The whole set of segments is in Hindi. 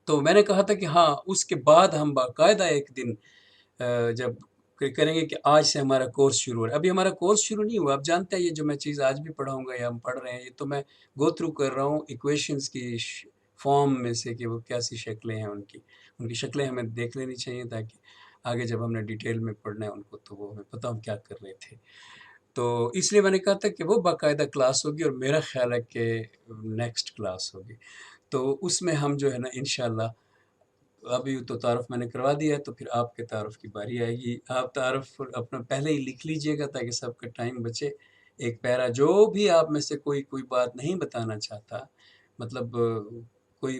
तो मैंने कहा था कि हाँ, उसके बाद हम बाकायदा एक दिन जब करेंगे कि आज से हमारा कोर्स शुरू हो रहा है। अभी हमारा कोर्स शुरू नहीं हुआ। आप जानते हैं ये जो मैं चीज़ आज भी पढ़ाऊँगा या हम पढ़ रहे हैं, ये तो मैं गो थ्रू कर रहा हूँ इक्वेशंस की फॉर्म में से कि वो कैसी शक्लें हैं उनकी। उनकी शक्लें हमें देख लेनी चाहिए ताकि आगे जब हमने डिटेल में पढ़ना है उनको तो वो हमें पता हम क्या कर रहे थे। तो इसलिए मैंने कहा था कि वो बाकायदा क्लास होगी और मेरा ख़्याल है कि नेक्स्ट क्लास होगी। तो उसमें हम जो है ना इंशाअल्लाह, अभी तो तारुफ़ मैंने करवा दिया है तो फिर आपके तारुफ़ की बारी आएगी। आप तारुफ़ अपना पहले ही लिख लीजिएगा ताकि सबका टाइम बचे। एक पैरा जो भी आप में से कोई बात नहीं बताना चाहता, मतलब कोई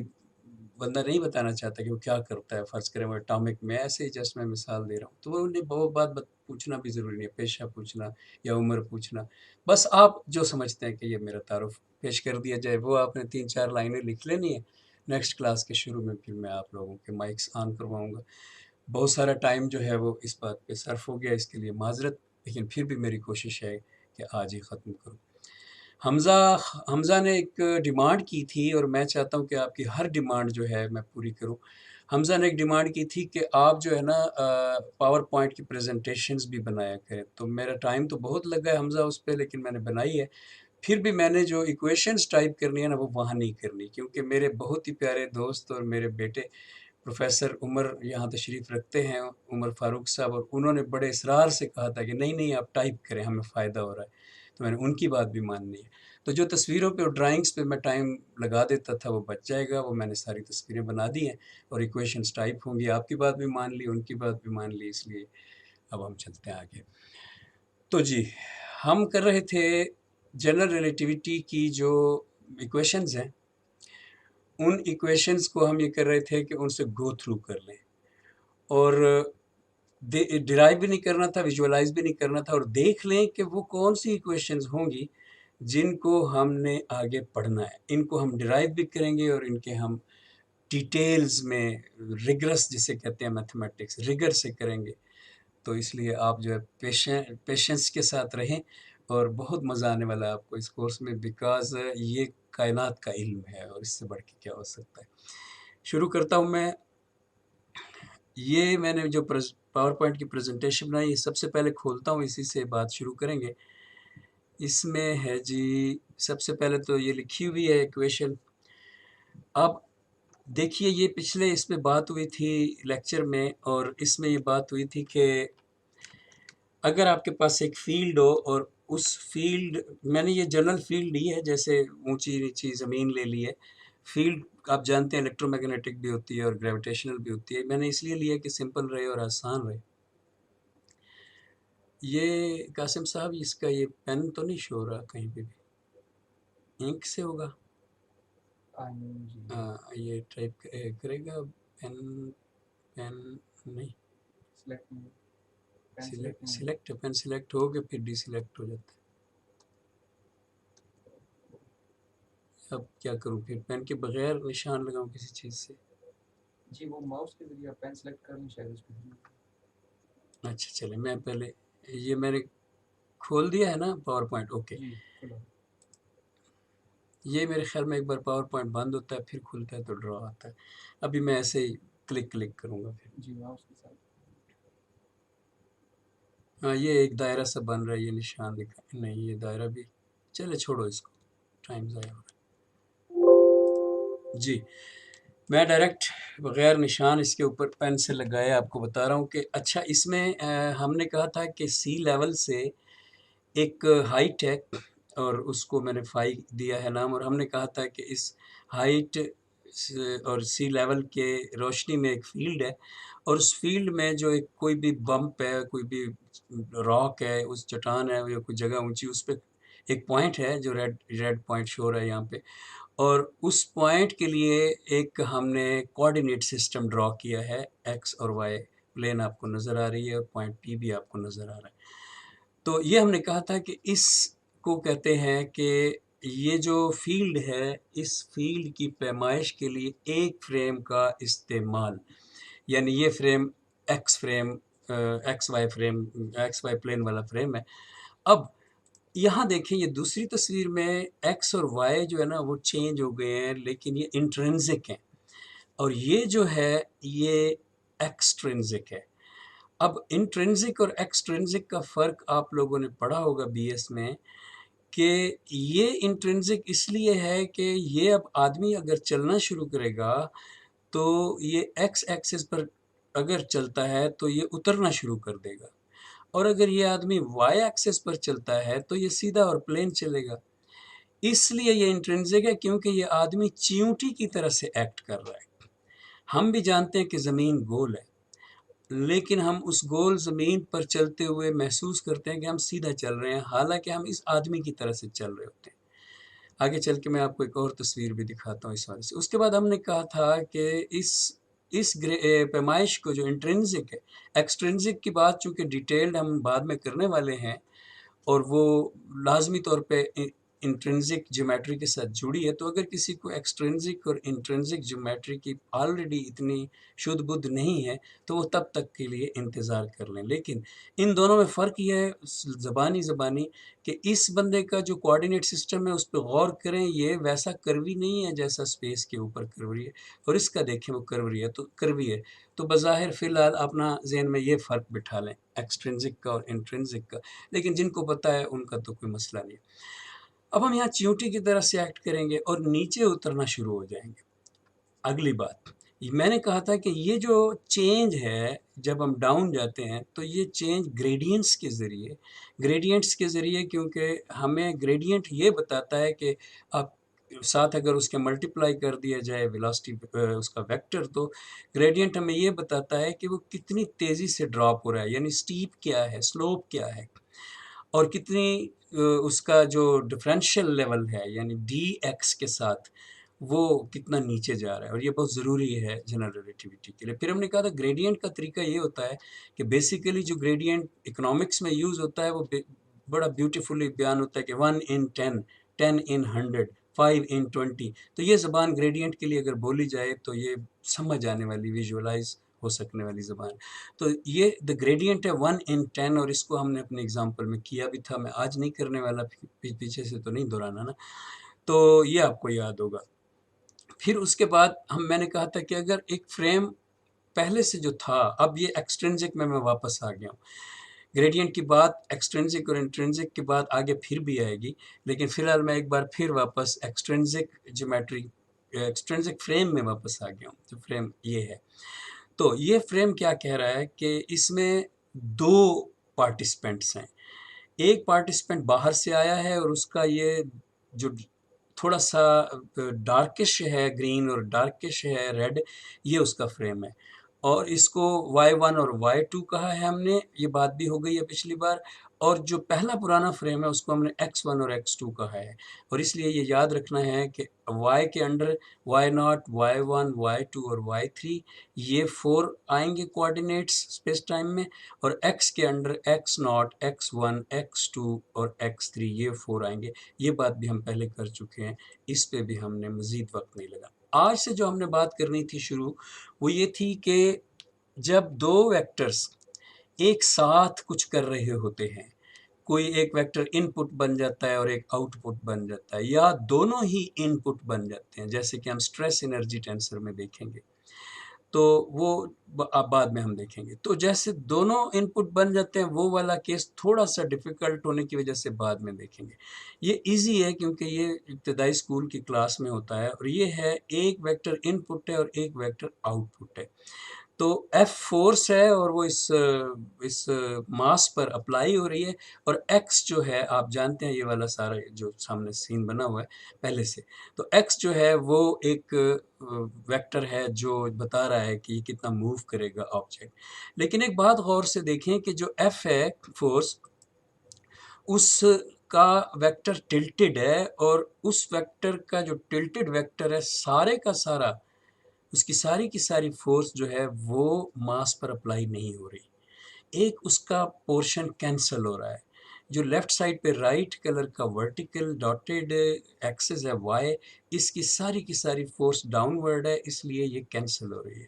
बंदा नहीं बताना चाहता कि वो क्या करता है, फ़र्ज़ करें वो एटॉमिक में, ऐसे ही जस्ट मैं मिसाल दे रहा हूँ। तो वो उन्हें वो बात पूछना भी ज़रूरी नहीं है, पेशा पूछना या उम्र पूछना। बस आप जो समझते हैं कि ये मेरा तारुफ़ पेश कर दिया जाए, वो आपने 3-4 लाइनें लिख लेनी है। नेक्स्ट क्लास के शुरू में फिर मैं आप लोगों के माइक्स ऑन करवाऊँगा। बहुत सारा टाइम जो है वो इस बात पे सर्फ़ हो गया, इसके लिए माज़रत, लेकिन फिर भी मेरी कोशिश है कि आज ही ख़त्म करूँ। हमज़ा हमज़ा ने एक डिमांड की थी और मैं चाहता हूँ कि आपकी हर डिमांड जो है मैं पूरी करूँ। हमज़ा ने एक डिमांड की थी कि आप जो है ना पावर पॉइंट की प्रेज़ेंटेशंस भी बनाया करें। तो मेरा टाइम तो बहुत लगा है हमज़ा उस पे, लेकिन मैंने बनाई है। फिर भी मैंने जो इक्वेशंस टाइप करनी है ना, वो वहाँ नहीं करनी, क्योंकि मेरे बहुत ही प्यारे दोस्त और मेरे बेटे प्रोफ़ेसर उमर यहाँ तशरीफ़ रखते हैं, उमर फ़ारूक साहब, और उन्होंने बड़े इसरार से कहा था कि नहीं-नहीं आप टाइप करें, हमें फ़ायदा हो रहा है। तो मैंने उनकी बात भी माननी है। तो जो तस्वीरों पे और ड्राइंग्स पे मैं टाइम लगा देता था वो बच जाएगा, वो मैंने सारी तस्वीरें बना दी हैं और इक्वेशंस टाइप होंगी। आपकी बात भी मान ली, उनकी बात भी मान ली, इसलिए अब हम चलते हैं आगे। तो जी, हम कर रहे थे जनरल रिलेटिविटी की जो इक्वेशंस हैं, उन इक्वेशंस को हम ये कर रहे थे कि उनसे गो थ्रू कर लें और डिराइव भी नहीं करना था, विजुअलाइज़ भी नहीं करना था, और देख लें कि वो कौन-सी इक्वेशंस होंगी जिनको हमने आगे पढ़ना है। इनको हम डिराइव भी करेंगे और इनके हम डिटेल्स में रिगरस जिसे कहते हैं मैथमेटिक्स, रिगर से करेंगे। तो इसलिए आप जो है पेशेंस के साथ रहें और बहुत मज़ा आने वाला है आपको इस कोर्स में, बिकॉज़ ये कायनात का इल्म है और इससे बढ़ के क्या हो सकता है। शुरू करता हूँ मैं। ये मैंने जो पावर पॉइंट की प्रेज़ेंटेशन बनाई, ये सबसे पहले खोलता हूँ, इसी से बात शुरू करेंगे। इसमें है जी, सबसे पहले तो ये लिखी हुई है इक्वेशन। अब देखिए, ये पिछले इसमें बात हुई थी लेक्चर में, और इसमें ये बात हुई थी कि अगर आपके पास एक फ़ील्ड हो और उस फ़ील्ड, मैंने ये जनरल फ़ील्ड ली है, जैसे ऊँची-नीची ज़मीन ले ली है। फ़ील्ड आप जानते हैं इलेक्ट्रोमैग्नेटिक भी होती है और ग्रेविटेशनल भी होती है। मैंने इसलिए लिया कि सिंपल रहे और आसान रहे। ये कासिम साहब, इसका ये पेन तो नहीं शो हो रहा कहीं पे भी? इंक से होगा? हाँ जी। हाँ, ये टाइप करेगा पेन, पेन नहीं, सिलेक्ट नहीं, पेन सिलेक्ट सिलेक्ट नहीं होगा। सिलेक्ट पेन सिलेक्ट हो के फिर डीसिलेक्ट हो जाता है। अब क्या करूँ फिर, पेन के बगैर निशान लगाऊँ किसी चीज़ से? जी, वो माउस के ज़रिए आप पेन सेलेक्ट कर लें, शायद उसके ज़रिए। अच्छा चलें, मैं पहले ये मैंने खोल दिया है ना पावर पॉइंट, ओके। जी, खुला। ये मेरे ख़्याल में एक बार पावर पॉइंट बंद होता है फिर खुलता है तो ड्रॉ आता है। अभी मैं ऐसे ही क्लिक करूँगा फिर। जी, माउस के साथ। हाँ, ये एक दायरा सा बन रहा है, ये निशान दिखा नहीं, ये दायरा भी, चले छोड़ो इसको, टाइम ज़ाया हो रहा है। जी, मैं डायरेक्ट बग़ैर निशान इसके ऊपर पेन से लगाए आपको बता रहा हूँ कि अच्छा, इसमें हमने कहा था कि सी लेवल से एक हाइट है और उसको मैंने फ़ाई दिया है नाम, और हमने कहा था कि इस हाइट और सी लेवल के रोशनी में एक फ़ील्ड है, और उस फ़ील्ड में जो एक कोई भी बम्प है, कोई भी रॉक है, उस चट्टान है या कोई जगह ऊंची, उस पर एक पॉइंट है जो रेड रेड पॉइंट शो हो रहा है यहाँ पे, और उस पॉइंट के लिए एक हमने कोऑर्डिनेट सिस्टम ड्रॉ किया है। एक्स और वाई प्लेन आपको नज़र आ रही है और पॉइंट पी भी आपको नज़र आ रहा है। तो ये हमने कहा था कि इसको कहते हैं कि ये जो फ़ील्ड है, इस फ़ील्ड की पैमाइश के लिए एक फ्रेम का इस्तेमाल, यानी ये frame X frame, X Y plane वाला फ्रेम है। अब यहाँ देखें, ये दूसरी तस्वीर में एक्स और वाई जो है ना वो चेंज हो गए हैं, लेकिन ये इंट्रिंसिक हैं। और ये जो है ये एक्सट्रिंसिक है। अब इंट्रिंसिक और एक्सट्रिंसिक का फ़र्क आप लोगों ने पढ़ा होगा बीएस में कि ये इंट्रिंसिक इसलिए है कि ये अब आदमी अगर चलना शुरू करेगा तो ये एक्स एक्सिस पर अगर चलता है तो ये उतरना शुरू कर देगा, और अगर ये आदमी वाई एक्सिस पर चलता है तो ये सीधा और प्लेन चलेगा। इसलिए ये इंट्रिंसिक है क्योंकि ये आदमी चींटी की तरह से एक्ट कर रहा है। हम भी जानते हैं कि ज़मीन गोल है, लेकिन हम उस गोल ज़मीन पर चलते हुए महसूस करते हैं कि हम सीधा चल रहे हैं, हालांकि हम इस आदमी की तरह से चल रहे होते हैं। आगे चल के मैं आपको एक और तस्वीर भी दिखाता हूँ इस वाले से। उसके बाद हमने कहा था कि इस पैमाइश को जो इंट्रिंसिक है, एक्सट्रिंसिक की बात चूँकि डिटेल्ड हम बाद में करने वाले हैं और वो लाजमी तौर पे इंट्रिंसिक ज्योमेट्री के साथ जुड़ी है, तो अगर किसी को एक्सट्रिंसिक और इंट्रिंसिक ज्योमेट्री की ऑलरेडी इतनी शुद्ध बुद्ध नहीं है तो वो तब तक के लिए इंतज़ार कर लें। लेकिन इन दोनों में फ़र्क ये है ज़बानी कि इस बंदे का जो कोऑर्डिनेट सिस्टम है उस पर गौर करें, ये वैसा कर्वी नहीं है जैसा स्पेस के ऊपर कर्वी है, और इसका देखें वो कर्वी है। तो बज़ाहिर फ़िलहाल अपना ज़हन में ये फ़र्क बिठा लें एक्सट्रिंसिक का और इंट्रिंसिक का, लेकिन जिनको पता है उनका तो कोई मसला नहीं है। अब हम यहाँ चींटी की तरह से एक्ट करेंगे और नीचे उतरना शुरू हो जाएंगे। अगली बात, मैंने कहा था कि ये जो चेंज है जब हम डाउन जाते हैं तो ये चेंज ग्रेडियंट्स के ज़रिए, क्योंकि हमें ग्रेडियंट ये बताता है कि आप साथ अगर उसके मल्टीप्लाई कर दिया जाए वेलोसिटी उसका वेक्टर, तो ग्रेडियंट हमें ये बताता है कि वो कितनी तेज़ी से ड्रॉप हो रहा है, यानी स्टीप क्या है, स्लोप क्या है, और कितनी उसका जो डिफरेंशियल लेवल है यानी डी एक्स के साथ वो कितना नीचे जा रहा है, और ये बहुत ज़रूरी है जनरल रिलेटिविटी के लिए। फिर हमने कहा था ग्रेडियंट का तरीका ये होता है कि बेसिकली जो ग्रेडियंट इकोनॉमिक्स में यूज़ होता है वो बड़ा ब्यूटीफुली बयान होता है कि 1 in 10, 10 in 100, 5 in 20। तो ये ज़बान ग्रेडियंट के लिए अगर बोली जाए तो ये समझ आने वाली, विजुअलाइज हो सकने वाली ज़बान। तो ये द ग्रेडियंट है 1 in 10, और इसको हमने अपने एग्जाम्पल में किया भी था, मैं आज नहीं करने वाला, पीछे से तो नहीं दोहराना ना, तो ये आपको याद होगा। फिर उसके बाद मैंने कहा था कि अगर एक फ्रेम पहले से जो था, अब ये एक्सट्रिंसिक में मैं वापस आ गया हूँ। ग्रेडियंट की बात एक्सट्रिंसिक और इंट्रिंसिक की बात आगे फिर भी आएगी, लेकिन फिलहाल मैं एक बार फिर वापस एक्सट्रिंसिक फ्रेम में वापस आ गया हूँ। तो फ्रेम ये है, तो ये फ्रेम क्या कह रहा है कि इसमें दो पार्टिसिपेंट्स हैं। एक पार्टिसिपेंट बाहर से आया है और उसका ये जो थोड़ा सा डार्किश है ग्रीन और डार्किश है रेड, ये उसका फ्रेम है, और इसको y1 और y2 कहा है हमने, ये बात भी हो गई है पिछली बार। और जो पहला पुराना फ्रेम है उसको हमने x1 और x2 कहा है, और इसलिए ये याद रखना है कि y के अंडर y0, y1, y2 और y3 ये 4 आएंगे कोऑर्डिनेट्स स्पेस टाइम में, और x के अंडर x0, x1, x2 और x3 ये 4 आएंगे। ये बात भी हम पहले कर चुके हैं, इस पे भी हमने मज़ीद वक्त नहीं लगा। आज से जो हमने बात करनी थी शुरू, वो ये थी कि जब दो वेक्टर्स एक साथ कुछ कर रहे होते हैं, कोई एक वेक्टर इनपुट बन जाता है और एक आउटपुट बन जाता है, या दोनों ही इनपुट बन जाते हैं, जैसे कि हम स्ट्रेस एनर्जी टेंसर में देखेंगे, तो वो अब बाद में हम देखेंगे। तो जैसे दोनों इनपुट बन जाते हैं वो वाला केस थोड़ा सा डिफ़िकल्ट होने की वजह से बाद में देखेंगे। ये इजी है क्योंकि ये इब्तदाई स्कूल की क्लास में होता है, और ये है एक वेक्टर इनपुट है और एक वेक्टर आउटपुट है। तो एफ फोर्स है और वो इस मास पर अप्लाई हो रही है, और एक्स जो है आप जानते हैं, ये वाला सारा जो सामने सीन बना हुआ है पहले से, तो एक्स जो है वो एक वेक्टर है जो बता रहा है कि कितना मूव करेगा ऑब्जेक्ट। लेकिन एक बात गौर से देखें कि जो एफ है फोर्स, उसका वेक्टर टिल्टेड है, और उस वेक्टर का जो टिल्टेड वेक्टर है सारे का सारा, उसकी सारी की सारी फोर्स जो है वो मास पर अप्लाई नहीं हो रही, एक उसका पोर्शन कैंसिल हो रहा है। जो लेफ्ट साइड पे राइट कलर का वर्टिकल डॉटेड एक्सिस है वाई, इसकी सारी की सारी फोर्स डाउनवर्ड है, इसलिए ये कैंसिल हो रही है।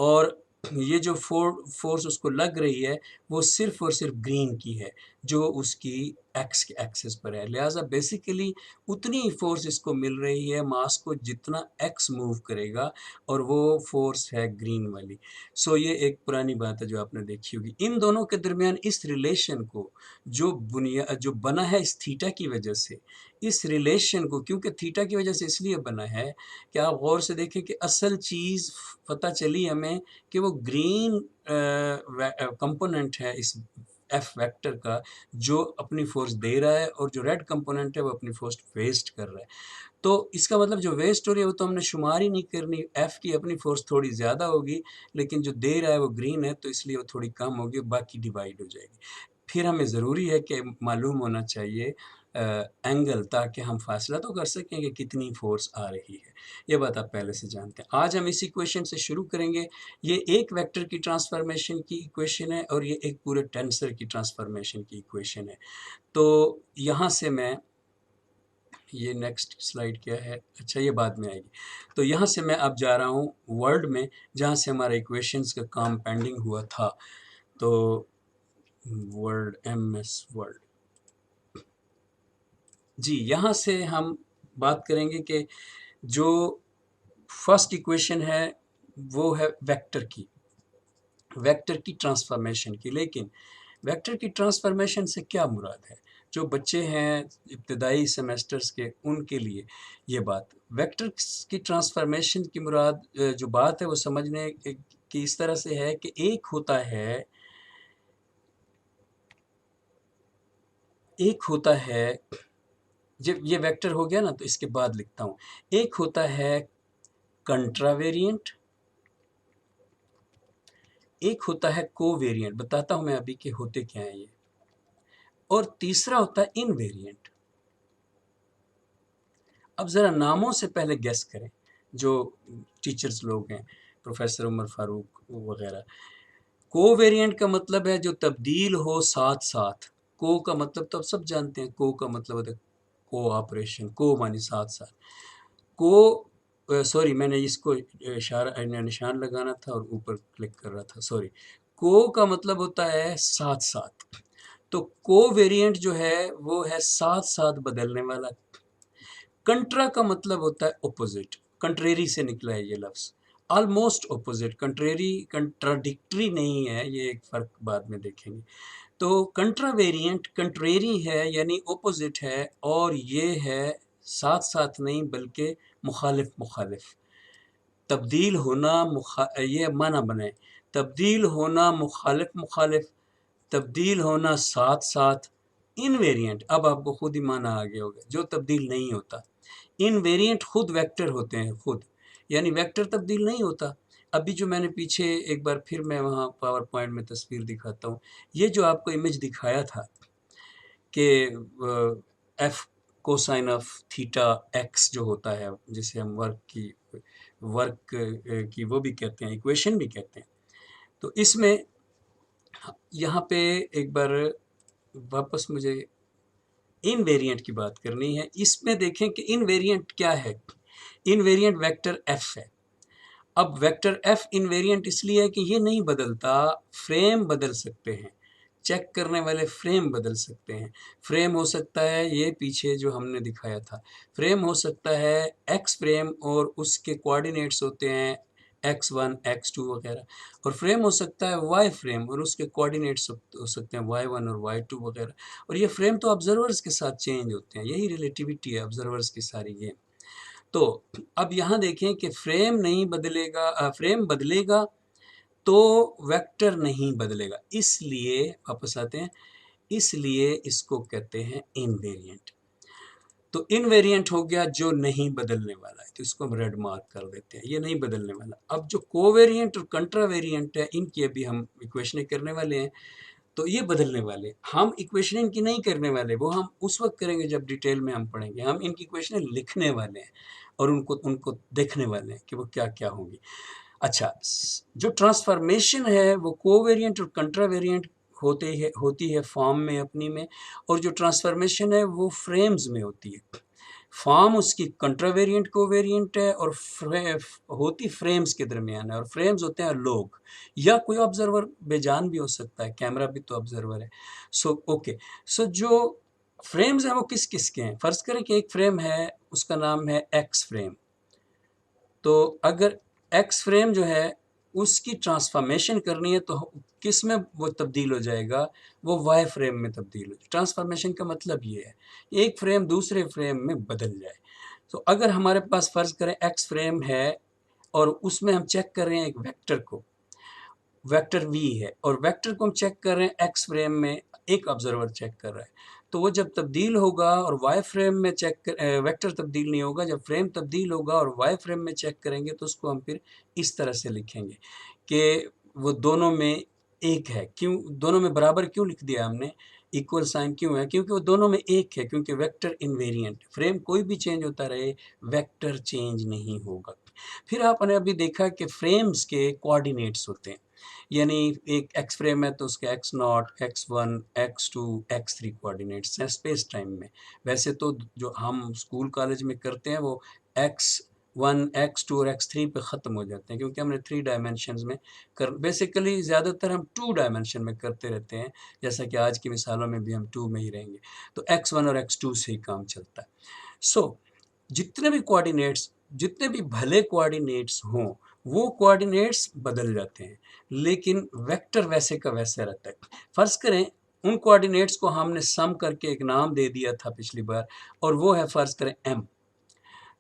और ये जो फोर्स उसको लग रही है वो सिर्फ और सिर्फ ग्रीन की है, जो उसकी एक्स के एक्सिस पर है, लिहाजा बेसिकली उतनी ही फोर्स इसको मिल रही है मास को जितना एक्स मूव करेगा, और वो फोर्स है ग्रीन वाली। सो ये एक पुरानी बात है जो आपने देखी होगी। इन दोनों के दरमियान इस रिलेशन को जो बना है इस थीटा की वजह से, इस रिलेशन को, क्योंकि थीटा की वजह से इसलिए बना है कि आप गौर से देखें कि असल चीज़ पता चली हमें कि वो ग्रीन कंपोनेंट है इस एफ वेक्टर का, जो अपनी फोर्स दे रहा है, और जो रेड कंपोनेंट है वो अपनी फोर्स वेस्ट कर रहा है। तो इसका मतलब जो वेस्ट हो रही है वो तो हमने शुमार ही नहीं करनी, एफ की अपनी फोर्स थोड़ी ज़्यादा होगी, लेकिन जो दे रहा है वो ग्रीन है, तो इसलिए वो थोड़ी कम होगी, बाकी डिवाइड हो जाएगी। फिर हमें ज़रूरी है कि मालूम होना चाहिए एंगल, ताकि हम फासला तो कर सकें कि कितनी फोर्स आ रही है। ये बात आप पहले से जानते हैं। आज हम इसी इक्वेशन से शुरू करेंगे। ये एक वेक्टर की ट्रांसफॉर्मेशन की इक्वेशन है, और ये एक पूरे टेंसर की ट्रांसफॉर्मेशन की इक्वेशन है। तो यहाँ से मैं, ये नेक्स्ट स्लाइड क्या है, अच्छा ये बाद में आएगी। तो यहाँ से मैं अब जा रहा हूँ वर्ड में, जहाँ से हमारा इक्वेशंस का काम पेंडिंग हुआ था। तो वर्ड, MS वर्ड, जी, यहाँ से हम बात करेंगे कि जो फर्स्ट इक्वेशन है वो है वेक्टर की ट्रांसफॉर्मेशन की। लेकिन वेक्टर की ट्रांसफॉर्मेशन से क्या मुराद है? जो बच्चे हैं इब्तदाई सेमेस्टर्स के, उनके लिए ये बात, वेक्टर की ट्रांसफॉर्मेशन की मुराद जो बात है वो समझने की इस तरह से है कि एक होता है, जब ये वेक्टर हो गया ना तो इसके बाद लिखता हूँ। एक होता है कंट्रावेरिएंट, एक होता है कोवेरिएंट, बताता हूँ मैं अभी कि होते क्या हैं ये, और तीसरा होता है इनवेरिएंट। अब ज़रा नामों से पहले गेस करें, जो टीचर्स लोग हैं, प्रोफेसर उमर फारूक वगैरह। कोवेरिएंट का मतलब है जो तब्दील हो साथ साथ। को का मतलब तो आप सब जानते हैं, को का मतलब होता है कोऑपरेशन, को मानी साथ साथ। को सॉरी, मैंने इसको इशारा निशान लगाना था और ऊपर क्लिक कर रहा था, सॉरी। को का मतलब होता है साथ साथ, तो कोवेरिएंट जो है वो है साथ साथ बदलने वाला। कंट्रा का मतलब होता है ऑपोजिट, कंट्रेरी से निकला है ये लफ्ज़, ऑलमोस्ट ऑपोजिट। कंट्रेरी कंट्राडिक्टरी नहीं है, ये एक फ़र्क बाद में देखेंगे। तो कंट्रा वेरिएंट कंट्रेरी है, यानी ऑपोजिट है, और ये है साथ साथ नहीं बल्कि मुखालिफ मुखालिफ। तब्दील होना ये माना बने, तब्दील होना मुखालिफ मुखालिफ, तब्दील होना साथ साथ। इनवेरिएंट, अब आपको खुद ही माना आ गया होगा, जो तब्दील नहीं होता। इनवेरिएंट खुद वेक्टर होते हैं, खुद, यानी वेक्टर तब्दील नहीं होता। अभी जो मैंने पीछे एक बार फिर मैं वहाँ पावर पॉइंट में तस्वीर दिखाता हूँ, ये जो आपको इमेज दिखाया था कि F cosine of theta x जो होता है, जिसे हम वर्क की वो भी कहते हैं, इक्वेशन भी कहते हैं। तो इसमें यहाँ पे एक बार वापस मुझे इनवेरिएंट की बात करनी है। इसमें देखें कि इनवेरिएंट क्या है। इनवेरिएंट वेक्टर एफ है। अब वेक्टर एफ इनवेरिएंट इसलिए है कि ये नहीं बदलता, फ्रेम बदल सकते हैं, चेक करने वाले फ्रेम बदल सकते हैं। फ्रेम हो सकता है ये पीछे जो हमने दिखाया था, फ्रेम हो सकता है एक्स फ्रेम, और उसके कोऑर्डिनेट्स होते हैं x1 x2 वगैरह, और फ्रेम हो सकता है वाई फ्रेम, और उसके कोऑर्डिनेट्स हो सकते हैं y1 और y2 वगैरह। और ये फ्रेम तो ऑब्जर्वर्स के साथ चेंज होते हैं, यही रिलेटिविटी है ऑब्जर्वर्स की सारी गेम। तो अब यहाँ देखें कि फ्रेम नहीं बदलेगा, फ्रेम बदलेगा तो वेक्टर नहीं बदलेगा, इसलिए वापस आते हैं, इसलिए इसको कहते हैं इनवेरिएंट। तो इनवेरिएंट हो गया जो नहीं बदलने वाला है, तो इसको हम रेड मार्क कर देते हैं, ये नहीं बदलने वाला। अब जो कोवेरिएंट और कंट्रावेरिएंट है, इनकी अभी हम इक्वेशनें करने वाले हैं, तो ये बदलने वाले। हम इक्वेशन इनकी नहीं करने वाले, वो हम उस वक्त करेंगे जब डिटेल में हम पढ़ेंगे। हम इनकी इक्वेशनें लिखने वाले हैं और उनको उनको देखने वाले हैं कि वो क्या क्या होंगी। अच्छा, जो ट्रांसफॉर्मेशन है वो कोवेरिएंट और कंट्रावेरिएंट होती है फॉर्म में अपनी में, और जो ट्रांसफॉर्मेशन है वो फ्रेम्स में होती है। फॉर्म उसकी कंट्रावेरिएंट कोवेरिएंट है, और होती फ्रेम्स के दरमियान है, और फ्रेम्स होते हैं लोग, या कोई ऑब्जर्वर बेजान भी हो सकता है, कैमरा भी तो ऑब्जर्वर है। सो ओके, सो जो फ्रेम्स हैं वो किस किस के हैं? फ़र्ज़ करें कि एक फ्रेम है, उसका नाम है एक्स फ्रेम। तो अगर एक्स फ्रेम जो है उसकी ट्रांसफॉर्मेशन करनी है तो किस में वो तब्दील हो जाएगा? वो वाई फ्रेम में तब्दील हो। ट्रांसफॉर्मेशन का मतलब ये है, एक फ्रेम दूसरे फ्रेम में बदल जाए। तो अगर हमारे पास फ़र्ज़ करें एक्स फ्रेम है और उसमें हम चेक कर रहे हैं एक वेक्टर को, वेक्टर v है और वेक्टर को हम चेक कर रहे हैं एक्स फ्रेम में, एक ऑब्जर्वर चेक कर रहा है। तो वो जब तब्दील होगा और वाई फ्रेम में वेक्टर तब्दील नहीं होगा, जब फ्रेम तब्दील होगा और वाई फ्रेम में चेक करेंगे तो उसको हम फिर इस तरह से लिखेंगे कि वो दोनों में एक है। क्यों दोनों में बराबर क्यों लिख दिया हमने? इक्वल साइन क्यों है? क्योंकि वो दोनों में एक है, क्योंकि वेक्टर इनवेरिएंट, फ्रेम कोई भी चेंज होता रहे, वेक्टर चेंज नहीं होगा। फिर आपने अभी देखा कि फ्रेम्स के कोऑर्डिनेट्स होते हैं, यानी एक एक्स फ्रेम है तो उसके X naught, X one, X two, X three coordinates हैं स्पेस टाइम में। वैसे तो जो हम स्कूल कॉलेज में करते हैं वो एक्स वन, एक्स टू और एक्स थ्री पे ख़त्म हो जाते हैं, क्योंकि हमने थ्री डायमेंशंस में कर, बेसिकली ज़्यादातर हम टू डायमेंशन में करते रहते हैं, जैसा कि आज की मिसालों में भी हम टू में ही रहेंगे। तो एक्स वन और एक्स टू से ही काम चलता है। सो जितने भी कोऑर्डिनेट्स, जितने भी भले कोऑर्डिनेट्स हों, वो कोऑर्डिनेट्स बदल जाते हैं, लेकिन वेक्टर वैसे का वैसा रहता है। फ़र्ज़ करें उन कोऑर्डिनेट्स को हमने सम करके एक नाम दे दिया था पिछली बार, और वो है फ़र्ज़ करें m।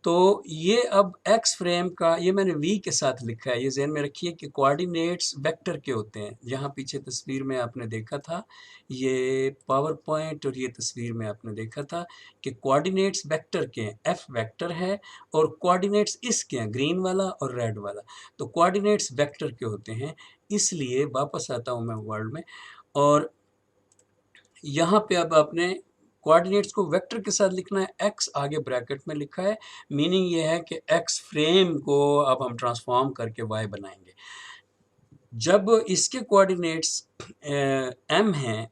तो ये अब एक्स फ्रेम का, ये मैंने v के साथ लिखा है, ये ज़हन में रखिए कि कोऑर्डिनेट्स वेक्टर के होते हैं। यहाँ पीछे तस्वीर में आपने देखा था, ये पावर पॉइंट और ये तस्वीर में आपने देखा था कि कोऑर्डिनेट्स वेक्टर के हैं, f वेक्टर है और कोऑर्डिनेट्स इसके हैं, ग्रीन वाला और रेड वाला। तो कोऑर्डिनेट्स वेक्टर के होते हैं, इसलिए वापस आता हूँ मैं वर्ड में, और यहाँ पे अब आपने कोऑर्डिनेट्स को वेक्टर के साथ लिखना है, एक्स आगे ब्रैकेट में लिखा है, मीनिंग ये है कि एक्स फ्रेम को अब हम ट्रांसफॉर्म करके वाई बनाएंगे। जब इसके कोऑर्डिनेट्स एम हैं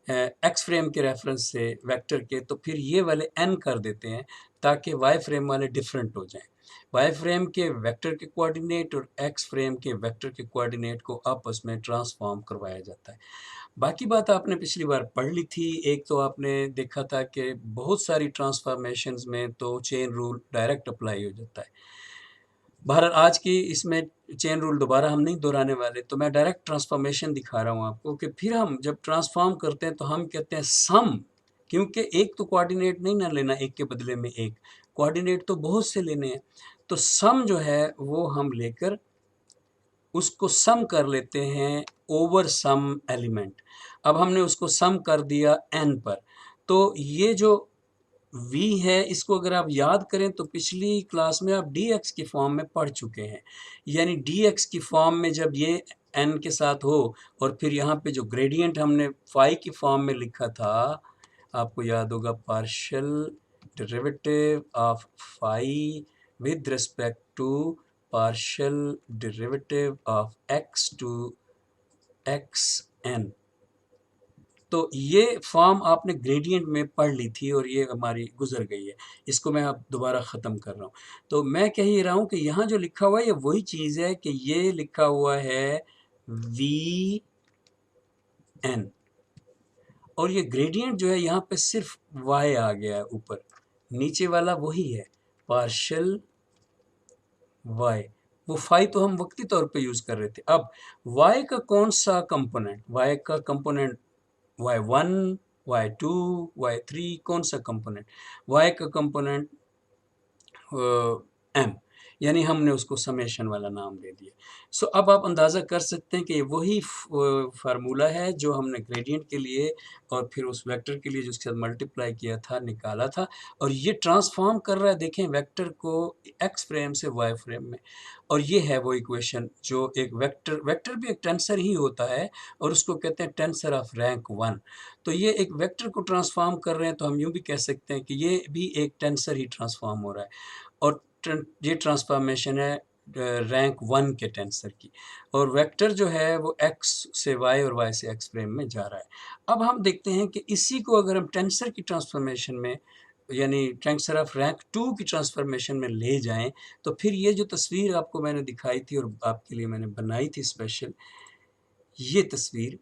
एक्स फ्रेम के रेफरेंस से वेक्टर के, तो फिर ये वाले एन कर देते हैं ताकि वाई फ्रेम वाले डिफरेंट हो जाएं। वाई फ्रेम के वेक्टर के कोऑर्डिनेट और एक्स फ्रेम के वेक्टर के कोऑर्डिनेट को आपस में ट्रांसफॉर्म करवाया जाता है। बाकी बात आपने पिछली बार पढ़ ली थी। एक तो आपने देखा था कि बहुत सारी ट्रांसफॉर्मेशंस में तो चेन रूल डायरेक्ट अप्लाई हो जाता है। बहरहाल आज की इसमें चेन रूल दोबारा हम नहीं दोहराने वाले, तो मैं डायरेक्ट ट्रांसफॉर्मेशन दिखा रहा हूँ आपको कि फिर हम जब ट्रांसफॉर्म करते हैं तो हम कहते हैं सम, क्योंकि एक तो कोऑर्डिनेट नहीं ना लेना, एक के बदले में एक कोऑर्डिनेट तो बहुत से लेने हैं। तो सम जो है वो हम लेकर उसको सम कर लेते हैं ओवर सम एलिमेंट। अब हमने उसको सम कर दिया n पर, तो ये जो v है इसको अगर आप याद करें तो पिछली क्लास में आप dx की फॉर्म में पढ़ चुके हैं, यानी dx की फॉर्म में जब ये n के साथ हो और फिर यहाँ पे जो ग्रेडियंट हमने फाई की फॉर्म में लिखा था, आपको याद होगा, partial derivative of phi with respect to partial derivative of x to x n. तो ये फॉर्म आपने ग्रेडियंट में पढ़ ली थी और ये हमारी गुजर गई है, इसको मैं अब दोबारा ख़त्म कर रहा हूँ। तो मैं कह ही रहा हूँ कि यहाँ जो लिखा हुआ है ये वही चीज़ है कि ये लिखा हुआ है वी एन, और ये ग्रेडियंट जो है यहाँ पे सिर्फ वाई आ गया है ऊपर, नीचे वाला वही है पार्शियल वाई। वो फाई तो हम वक्ती तौर पे यूज़ कर रहे थे। अब वाई का कौन सा कंपोनेंट, वाई का component y one, y two, y three, कौन सा कंपोनेंट? वाई का कंपोनेंट एम, यानी हमने उसको समेशन वाला नाम दे दिया। सो अब आप अंदाज़ा कर सकते हैं कि वही फार्मूला है जो हमने ग्रेडियंट के लिए और फिर उस वेक्टर के लिए जो उसके साथ मल्टीप्लाई किया था, निकाला था, और ये ट्रांसफॉर्म कर रहा है, देखें, वेक्टर को एक्स फ्रेम से वाई फ्रेम में। और ये है वो इक्वेशन जो एक वेक्टर, वेक्टर भी एक टेंसर ही होता है और उसको कहते हैं टेंसर ऑफ रैंक वन। तो ये एक वेक्टर को ट्रांसफॉर्म कर रहे हैं, तो हम यूँ भी कह सकते हैं कि ये भी एक टेंसर ही ट्रांसफॉर्म हो रहा है, और ये ट्रांसफॉर्मेशन है रैंक वन के टेंसर की, और वेक्टर जो है वो x से y और y से x फ्रेम में जा रहा है। अब हम देखते हैं कि इसी को अगर हम टेंसर की ट्रांसफॉर्मेशन में, यानी टेंसर ऑफ रैंक टू की ट्रांसफॉर्मेशन में ले जाएं, तो फिर ये जो तस्वीर आपको मैंने दिखाई थी और आपके लिए मैंने बनाई थी स्पेशल, ये तस्वीर,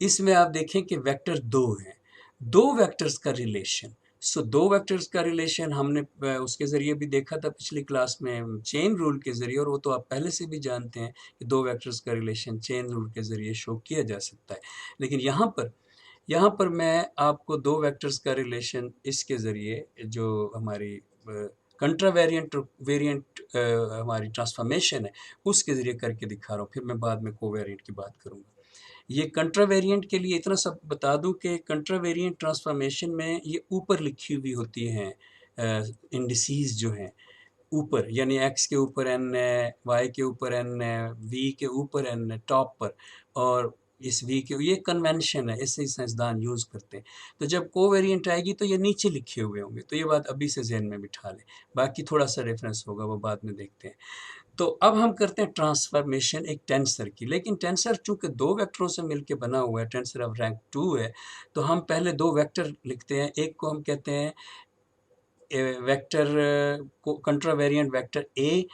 इसमें आप देखें कि वेक्टर दो हैं। दो वेक्टर्स का रिलेशन। सो दो वेक्टर्स का रिलेशन हमने उसके ज़रिए भी देखा था पिछली क्लास में चेन रूल के ज़रिए, और वो तो आप पहले से भी जानते हैं कि दो वेक्टर्स का रिलेशन चेन रूल के ज़रिए शो किया जा सकता है। लेकिन यहाँ पर मैं आपको दो वेक्टर्स का रिलेशन इसके ज़रिए जो हमारी कंट्रावेरिएंट वेरिएंट हमारी ट्रांसफॉर्मेशन है उसके ज़रिए करके दिखा रहा हूँ, फिर मैं बाद में कोवेरिएंट की बात करूँगा। ये कंट्रावेरिएंट के लिए इतना सब बता दूं कि कंट्रावेरिएंट ट्रांसफॉर्मेशन में ये ऊपर लिखी हुई होती हैं इंडिसेस जो हैं ऊपर, यानी x के ऊपर n है, y के ऊपर n है, v के ऊपर n है टॉप पर, और इस v के ये कन्वेंशन है, इससे साइंसदान यूज़ करते हैं। तो जब कोवेरिएंट आएगी तो ये नीचे लिखे हुए होंगे, तो ये बात अभी से जहन में बिठा लें। बाकी थोड़ा सा रेफरेंस होगा वो बाद में देखते हैं। तो अब हम करते हैं ट्रांसफॉर्मेशन एक टेंसर की, लेकिन टेंसर चूंकि दो वेक्टरों से मिलकर बना हुआ है, टेंसर ऑफ रैंक 2 है, तो हम पहले दो वेक्टर लिखते हैं। एक को हम कहते हैं वेक्टर को contravariant vector A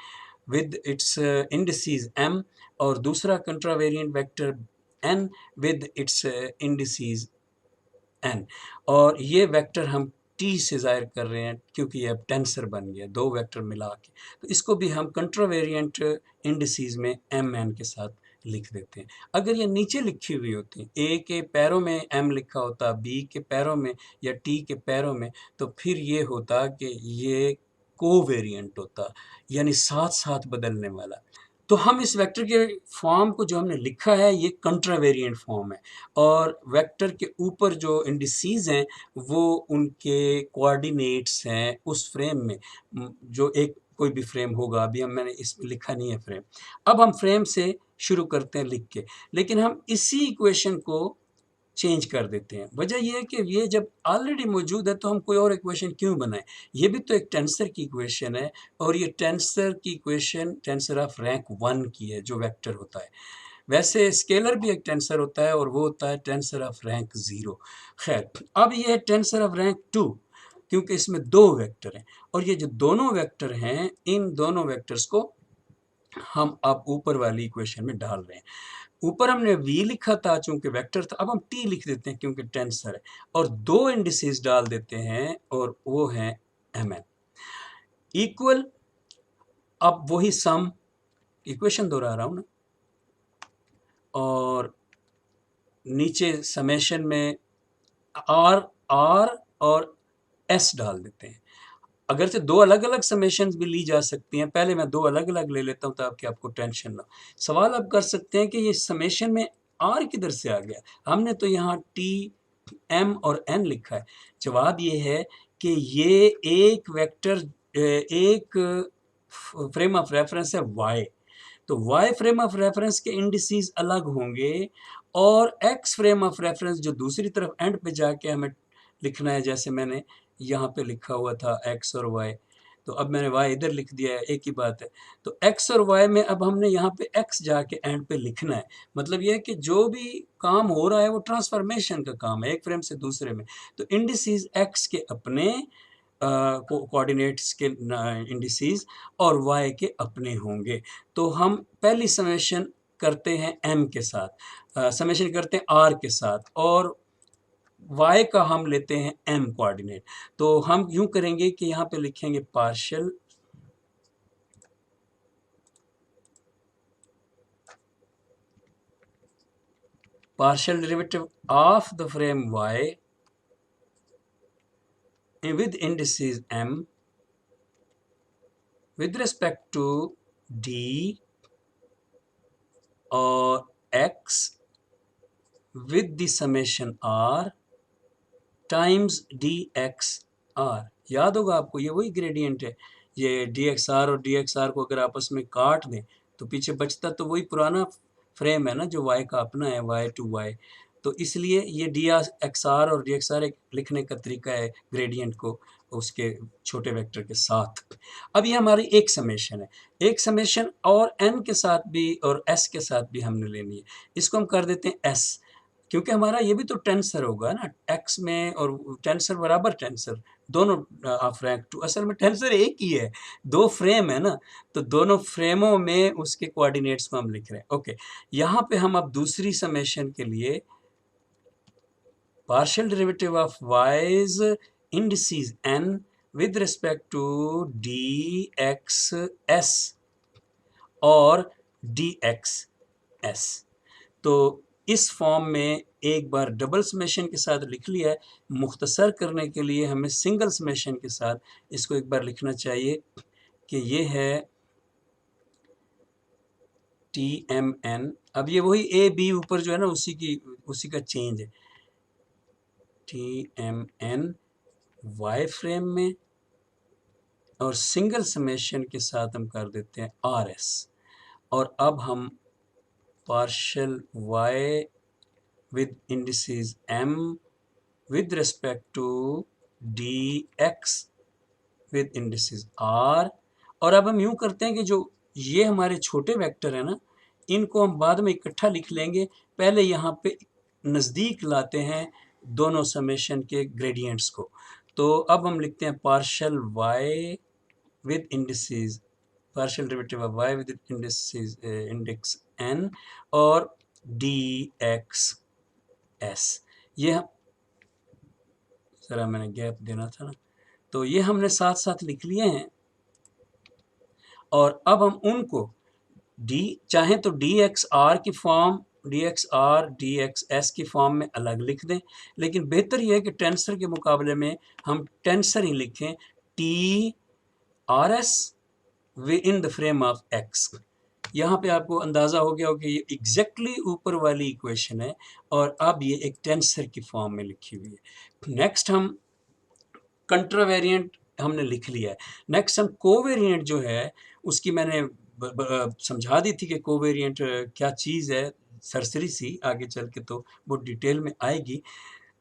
with its indices m, और दूसरा contravariant vector n with its indices n, और ये वेक्टर हम t से ज़ाहिर कर रहे हैं क्योंकि ये अब टेंसर बन गया दो वेक्टर मिला के। तो इसको भी हम कंट्रावेरिएंट इंडिसेस में m n के साथ लिख देते हैं। अगर ये नीचे लिखी हुई होती a के पैरों में m लिखा होता, b के पैरों में या t के पैरों में, तो फिर ये होता कि ये कोवेरिएंट होता, यानी साथ साथ बदलने वाला। तो हम इस वेक्टर के फॉर्म को जो हमने लिखा है ये कंट्रावेरिएंट फॉर्म है, और वेक्टर के ऊपर जो इंडिसेस हैं वो उनके कोऑर्डिनेट्स हैं उस फ्रेम में, जो एक कोई भी फ्रेम होगा। अभी मैंने इसमें लिखा नहीं है फ्रेम। अब हम फ्रेम से शुरू करते हैं लिख के, लेकिन हम इसी इक्वेशन को चेंज कर देते हैं। वजह यह है कि ये जब ऑलरेडी मौजूद है तो हम कोई और इक्वेशन क्यों बनाएं। ये भी तो एक टेंसर की इक्वेशन है, और ये टेंसर की इक्वेशन टेंसर ऑफ रैंक 1 की है जो वेक्टर होता है। वैसे स्केलर भी एक टेंसर होता है और वो होता है टेंसर ऑफ रैंक 0। खैर, अब ये है टेंसर ऑफ रैंक 2 क्योंकि इसमें दो वेक्टर हैं, और ये जो दोनों वेक्टर हैं इन दोनों वेक्टर्स को हम अब ऊपर वाली इक्वेशन में डाल रहे हैं। ऊपर हमने v लिखा था चूंकि वेक्टर था, अब हम t लिख देते हैं क्योंकि टेंसर है, और दो इंडिसेस डाल देते हैं और वो हैं mn इक्वल। अब वही सम, इक्वेशन दोहरा रहा हूं ना, और नीचे समेशन में r और s डाल देते हैं। अगर से दो अलग अलग समेशन भी ली जा सकती हैं, पहले मैं दो अलग अलग ले लेता हूं ताकि आपको टेंशन ना। सवाल आप कर सकते हैं कि ये समेशन में r किधर से आ गया, हमने तो यहाँ t m और n लिखा है। जवाब ये है कि ये एक वेक्टर एक फ्रेम ऑफ रेफरेंस है y, तो y फ्रेम ऑफ रेफरेंस के इंडिसेस अलग होंगे, और x फ्रेम ऑफ रेफरेंस जो दूसरी तरफ एंड पे जाके हमें लिखना है, जैसे मैंने यहाँ पे लिखा हुआ था x और y, तो अब मैंने y इधर लिख दिया है, एक ही बात है। तो x और y में अब हमने यहाँ पे x जाके एंड पे लिखना है। मतलब यह है कि जो भी काम हो रहा है वो ट्रांसफॉर्मेशन का काम है एक फ्रेम से दूसरे में। तो इंडिसेस x के अपने कोऑर्डिनेट्स के इंडिसेस और y के अपने होंगे। तो हम पहली समेशन करते हैं m के साथ, समेशन करते हैं r के साथ, और y का हम लेते हैं m कोऑर्डिनेट। तो हम यूं करेंगे कि यहाँ पे लिखेंगे partial derivative of the frame y with indices m with respect to d और x with the summation r times dxr। याद होगा आपको, ये वही ग्रेडियंट है। ये dxr और dxr को अगर आपस में काट दें तो पीछे बचता तो वही पुराना फ्रेम है ना जो y का अपना है, y टू y। तो इसलिए ये dxr और dxr एक लिखने का तरीका है ग्रेडियंट को उसके छोटे वेक्टर के साथ। अब ये हमारी एक समेशन है, एक समेशन और n के साथ भी और s के साथ भी हमने लेनी है। इसको हम कर देते हैं s, क्योंकि हमारा ये भी तो टेंसर होगा ना, x में और टेंसर बराबर टेंसर दोनों ऑफ रैंक 2। असल में टेंसर एक ही है, दो फ्रेम है ना, तो दोनों फ्रेमों में उसके कोऑर्डिनेट्स को हम लिख रहे हैं। ओके, यहाँ पे हम अब दूसरी समेशन के लिए partial derivative of y's indices n with respect to dxs और dxs। तो इस फॉर्म में एक बार डबल समेशन के साथ लिख लिया है। मुख्तसर करने के लिए हमें सिंगल समेशन के साथ इसको एक बार लिखना चाहिए कि ये है टी एम एन। अब ये वही ए बी ऊपर जो है ना उसी का चेंज है। T m n y frame में और सिंगल समेशन के साथ हम कर देते हैं आर एस। और अब हम partial y with indices m with respect to dx with indices r। और अब हम यूं करते हैं कि जो ये हमारे छोटे वेक्टर है ना, इनको हम बाद में इकट्ठा लिख लेंगे। पहले यहाँ पे नज़दीक लाते हैं दोनों समेशन के ग्रेडियंट्स को। तो अब हम लिखते हैं partial y with indices, partial derivative of y with indices index n और dx s। ये ज़रा मैंने गैप देना था ना, तो ये हमने साथ साथ लिख लिए हैं। और अब हम उनको चाहें तो डी एक्स आर की form, D x R D x S की फॉर्म में अलग लिख दें, लेकिन बेहतर यह है कि टेंसर के मुकाबले में हम टेंसर ही लिखें, T R S in the frame of x. यहाँ पे आपको अंदाज़ा हो गया हो कि ये एग्जैक्टली ऊपर वाली इक्वेशन है और अब ये एक टेंसर की फॉर्म में लिखी हुई है। नेक्स्ट हम कंट्रावेरिएंट हमने लिख लिया है। नेक्स्ट हम कोवेरिएंट जो है उसकी मैंने समझा दी थी कि कोवेरिएंट क्या चीज़ है, सरसरी सी, आगे चल के तो बहुत डिटेल में आएगी।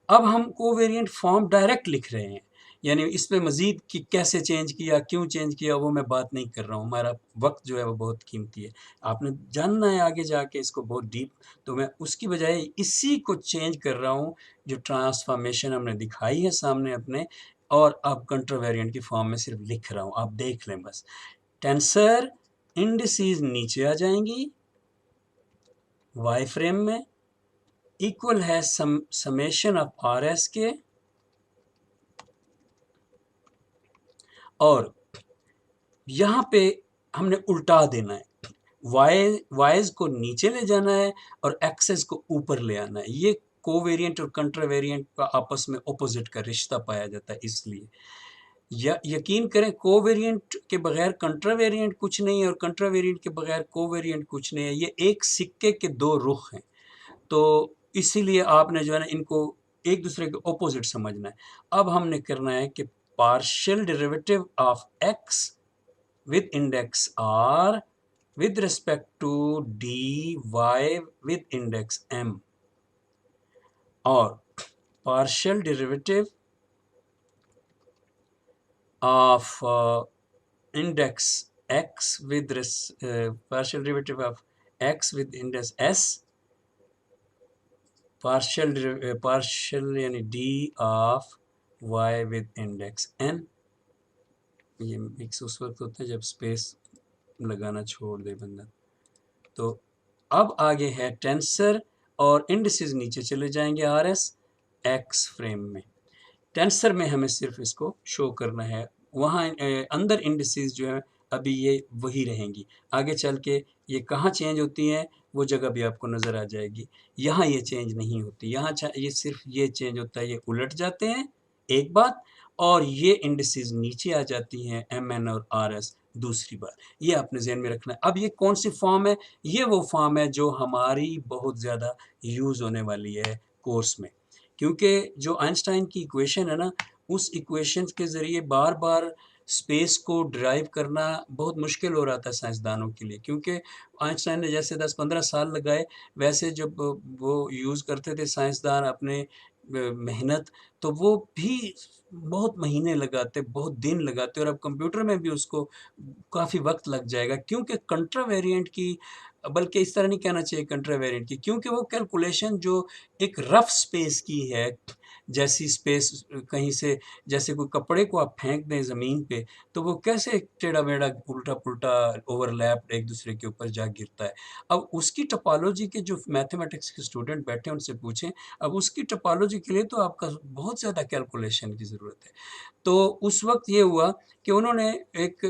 अब हम कोवेरिएंट फॉर्म डायरेक्ट लिख रहे हैं, यानी इस पे मज़ीद कि कैसे चेंज किया, क्यों चेंज किया, वो मैं बात नहीं कर रहा हूँ। हमारा वक्त जो है वो बहुत कीमती है, आपने जानना है आगे जाके इसको बहुत डीप। तो मैं उसकी बजाय इसी को चेंज कर रहा हूँ जो ट्रांसफॉर्मेशन हमने दिखाई है सामने अपने, और अब कंट्रावेरिएंट की फॉर्म में सिर्फ लिख रहा हूँ, आप देख लें बस। टेंसर इंडिसेस नीचे आ जाएंगी वाई फ्रेम में, इक्वल है समेशन ऑफ आर एस के, और यहाँ पे हमने उल्टा देना है, वाइज को नीचे ले जाना है और एक्सेस को ऊपर ले आना है। ये कोवेरिएंट और कंट्रावेरिएंट का आपस में ऑपोजिट का रिश्ता पाया जाता है। इसलिए यकीन करें, कोवेरिएंट के बगैर कंट्रावेरिएंट कुछ नहीं है और कंट्रावेरिएंट के बगैर कोवेरिएंट कुछ नहीं है। ये एक सिक्के के दो रुख हैं, तो इसीलिए आपने जो है ना इनको एक दूसरे के ऑपोजिट समझना है। अब हमने करना है कि partial derivative of x with index r with respect to dy with index m और partial derivative of index x with partial derivative of x with index s, partial यानी d of y with index n। ये मिक्स उस वक्त होता है जब स्पेस लगाना छोड़ दे बंदा। तो अब आगे है टेंसर और इंडिसेस नीचे चले जाएंगे आर एस एक्स फ्रेम में। टेंसर में हमें सिर्फ इसको शो करना है, वहाँ अंदर इंडिसेस जो है अभी ये वही रहेंगी। आगे चल के ये कहाँ चेंज होती हैं वो जगह भी आपको नज़र आ जाएगी। यहाँ ये चेंज नहीं होती, यहाँ ये सिर्फ ये चेंज होता है, ये उलट जाते हैं एक बात, और ये इंडिसेस नीचे आ जाती हैं एम एन और आर एस दूसरी बार। ये आपने ज़हन में रखना है। अब ये कौन सी फॉर्म है? ये वो फॉर्म है जो हमारी बहुत ज़्यादा यूज़ होने वाली है कोर्स में, क्योंकि जो आइंस्टाइन की इक्वेशन है ना, उस इक्वेशन के ज़रिए बार बार स्पेस को ड्राइव करना बहुत मुश्किल हो रहा था साइंसदानों के लिए, क्योंकि आइंस्टाइन ने जैसे 10-15 साल लगाए, वैसे जब वो यूज़ करते थे साइंसदान अपने मेहनत, तो वो भी बहुत महीने लगाते, बहुत दिन लगाते, और अब कंप्यूटर में भी उसको काफ़ी वक़्त लग जाएगा, क्योंकि कंट्रावेरिएंट की, बल्कि इस तरह नहीं कहना चाहिए कंट्रावेरिएंट की, क्योंकि वो कैलकुलेशन जो एक रफ़ स्पेस की है, जैसी स्पेस कहीं से, जैसे कोई कपड़े को आप फेंक दें ज़मीन पे, तो वो कैसे टेढ़ा-मेढ़ा, उल्टा-पुल्टा, ओवरलैप्ड एक दूसरे के ऊपर जा गिरता है। अब उसकी टोपोलॉजी के जो मैथमेटिक्स के स्टूडेंट बैठे हैं उनसे पूछें, अब उसकी टोपोलॉजी के लिए तो आपका बहुत ज़्यादा कैलकुलेशन की ज़रूरत है। तो उस वक़्त ये हुआ कि उन्होंने एक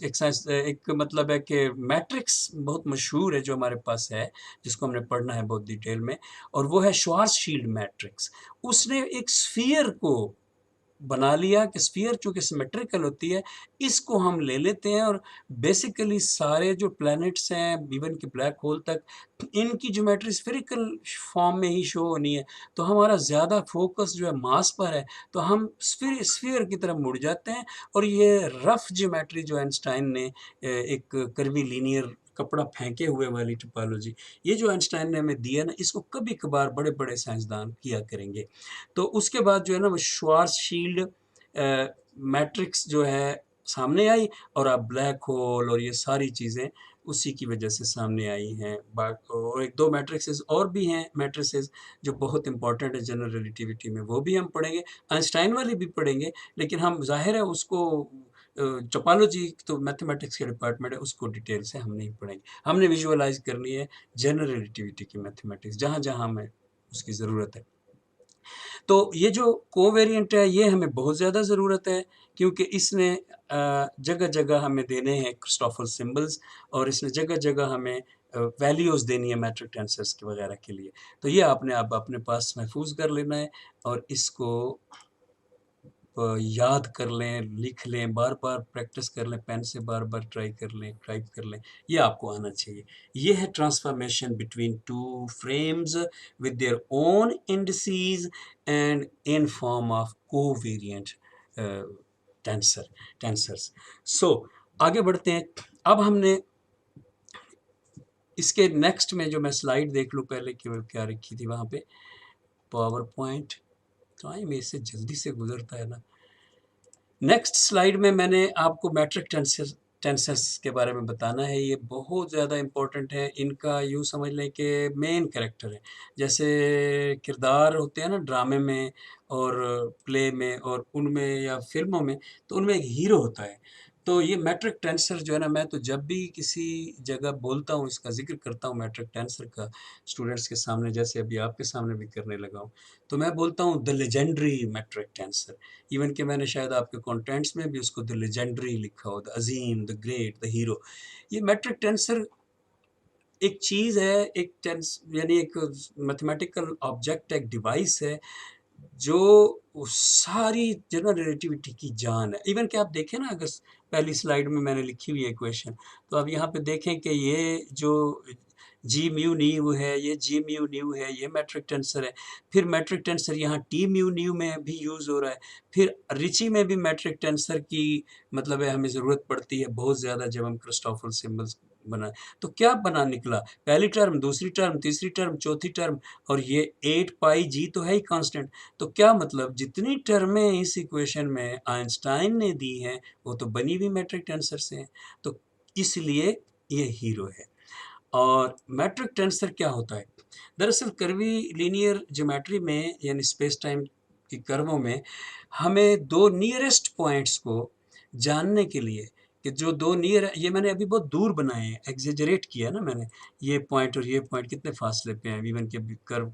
एक साइंस, एक मतलब है कि मैट्रिक्स बहुत मशहूर है जो हमारे पास है, जिसको हमने पढ़ना है बहुत डिटेल में, और वो है श्वार्ज़शील्ड मैट्रिक्स। उसने एक स्फीयर को बना लिया कि स्फीयर चूँकि सिमेट्रिकल होती है, इसको हम ले लेते हैं, और बेसिकली सारे जो प्लैनेट्स हैं, इवन कि ब्लैक होल तक, इनकी ज्योमेट्री स्फेरिकल फॉर्म में ही शो होनी है। तो हमारा ज़्यादा फोकस जो है मास पर है, तो हम स्फीयर की तरफ मुड़ जाते हैं, और ये रफ ज्योमेट्री जो आइंस्टाइन ने एक कर्वीलिनियर कपड़ा फेंके हुए वाली टोपोलॉजी, ये जो आइंस्टाइन ने हमें दिया ना, इसको कभी-कभार बड़े-बड़े साइंसदान किया करेंगे। तो उसके बाद जो है ना, वो श्वार्ज़शील्ड मैट्रिक्स जो है सामने आई, और अब ब्लैक होल और ये सारी चीज़ें उसी की वजह से सामने आई हैं। और 1-2 मैट्रिसेस और भी हैं, मैट्रिसेस जो बहुत इंपॉर्टेंट है जनरल रिलेटिविटी में, वो भी हम पढ़ेंगे, आइंस्टाइन वाली भी पढ़ेंगे, लेकिन हम ज़ाहिर है उसको टोपोलॉजी तो मैथमेटिक्स के डिपार्टमेंट है, उसको डिटेल से हम नहीं पढ़ेंगे। हमने विजुअलाइज़ करनी है जनरल रिलेटिविटी की मैथमेटिक्स, जहाँ-जहाँ हमें उसकी ज़रूरत है। तो ये जो कोवेरिएंट है, ये हमें बहुत ज़्यादा ज़रूरत है, क्योंकि इसने जगह-जगह हमें देने हैं क्रिस्टोफर सिंबल्स, और इसने जगह-जगह हमें वैल्यूज़ देनी है मैट्रिक टेंसर्स के वगैरह के लिए। तो ये आपने अब अपने पास महफ़ूज़ कर लेना है, और इसको याद कर लें, लिख लें, बार-बार प्रैक्टिस कर लें, पेन से बार-बार ट्राई कर लें, टाइप कर लें, ये आपको आना चाहिए। ये है transformation between 2 frames with their own indices and in form of covariant tensors. So आगे बढ़ते हैं। अब हमने इसके नेक्स्ट में, जो मैं स्लाइड देख लूँ पहले कि वो क्या रखी थी वहाँ पे, पावर पॉइंट, टाइम इससे जल्दी से गुज़रता है ना। नेक्स्ट स्लाइड में मैंने आपको मैट्रिक टेंसेस के बारे में बताना है। ये बहुत ज़्यादा इम्पोर्टेंट है। इनका यूँ समझ लें कि मेन कैरेक्टर है। जैसे किरदार होते हैं ना ड्रामे में और प्ले में और उनमें या फ़िल्मों में, तो उनमें एक हीरो होता है। तो ये मैट्रिक टेंसर जो है ना, मैं तो जब भी किसी जगह बोलता हूँ, इसका ज़िक्र करता हूँ मैट्रिक टेंसर का स्टूडेंट्स के सामने, जैसे अभी आपके सामने भी करने लगा हूँ, तो मैं बोलता हूँ the legendary metric tensor. Even कि मैंने शायद आपके कंटेंट्स में भी उसको द लेजेंडरी लिखा हो, द अज़ीम, द ग्रेट, द हीरो। ये मैट्रिक टेंसर एक चीज़ है, एक टेंस यानी एक मैथमेटिकल ऑब्जेक्ट है, एक डिवाइस है, जो सारी जनरल रिलेटिविटी की जान है। इवन कि आप देखें ना, अगर पहली स्लाइड में मैंने लिखी हुई है इक्वेशन, तो आप यहाँ पे देखें कि ये जो जी म्यू न्यू है, ये जी म्यू न्यू है, ये मैट्रिक टेंसर है। फिर मैट्रिक टेंसर यहाँ टी म्यू न्यू में भी यूज़ हो रहा है। फिर रिची में भी मैट्रिक टेंसर की मतलब है हमें ज़रूरत पड़ती है बहुत ज़्यादा, जब हम क्रिस्टोफर सिम्बल्स बनाएं। तो क्या बना निकला, पहली टर्म, दूसरी टर्म, तीसरी टर्म, चौथी टर्म, और ये 8 पाई जी तो है ही कांस्टेंट। तो क्या मतलब, जितनी टर्में इस इक्वेशन में आइंस्टाइन ने दी हैं, वो तो बनी हुई मैट्रिक टेंसर से हैं। तो इसलिए ये हीरो है। और मैट्रिक टेंसर क्या होता है? दरअसल कर्वी लीनियर ज्योमेट्री में, यानी स्पेस टाइम की कर्वों में, हमें 2 नियरेस्ट पॉइंट्स को जानने के लिए, कि जो 2 नियर, ये मैंने अभी बहुत दूर बनाए हैं, एक्ज़ैजरेट किया ना मैंने, ये पॉइंट और ये पॉइंट कितने फासले पे हैं, इवन कि कर्व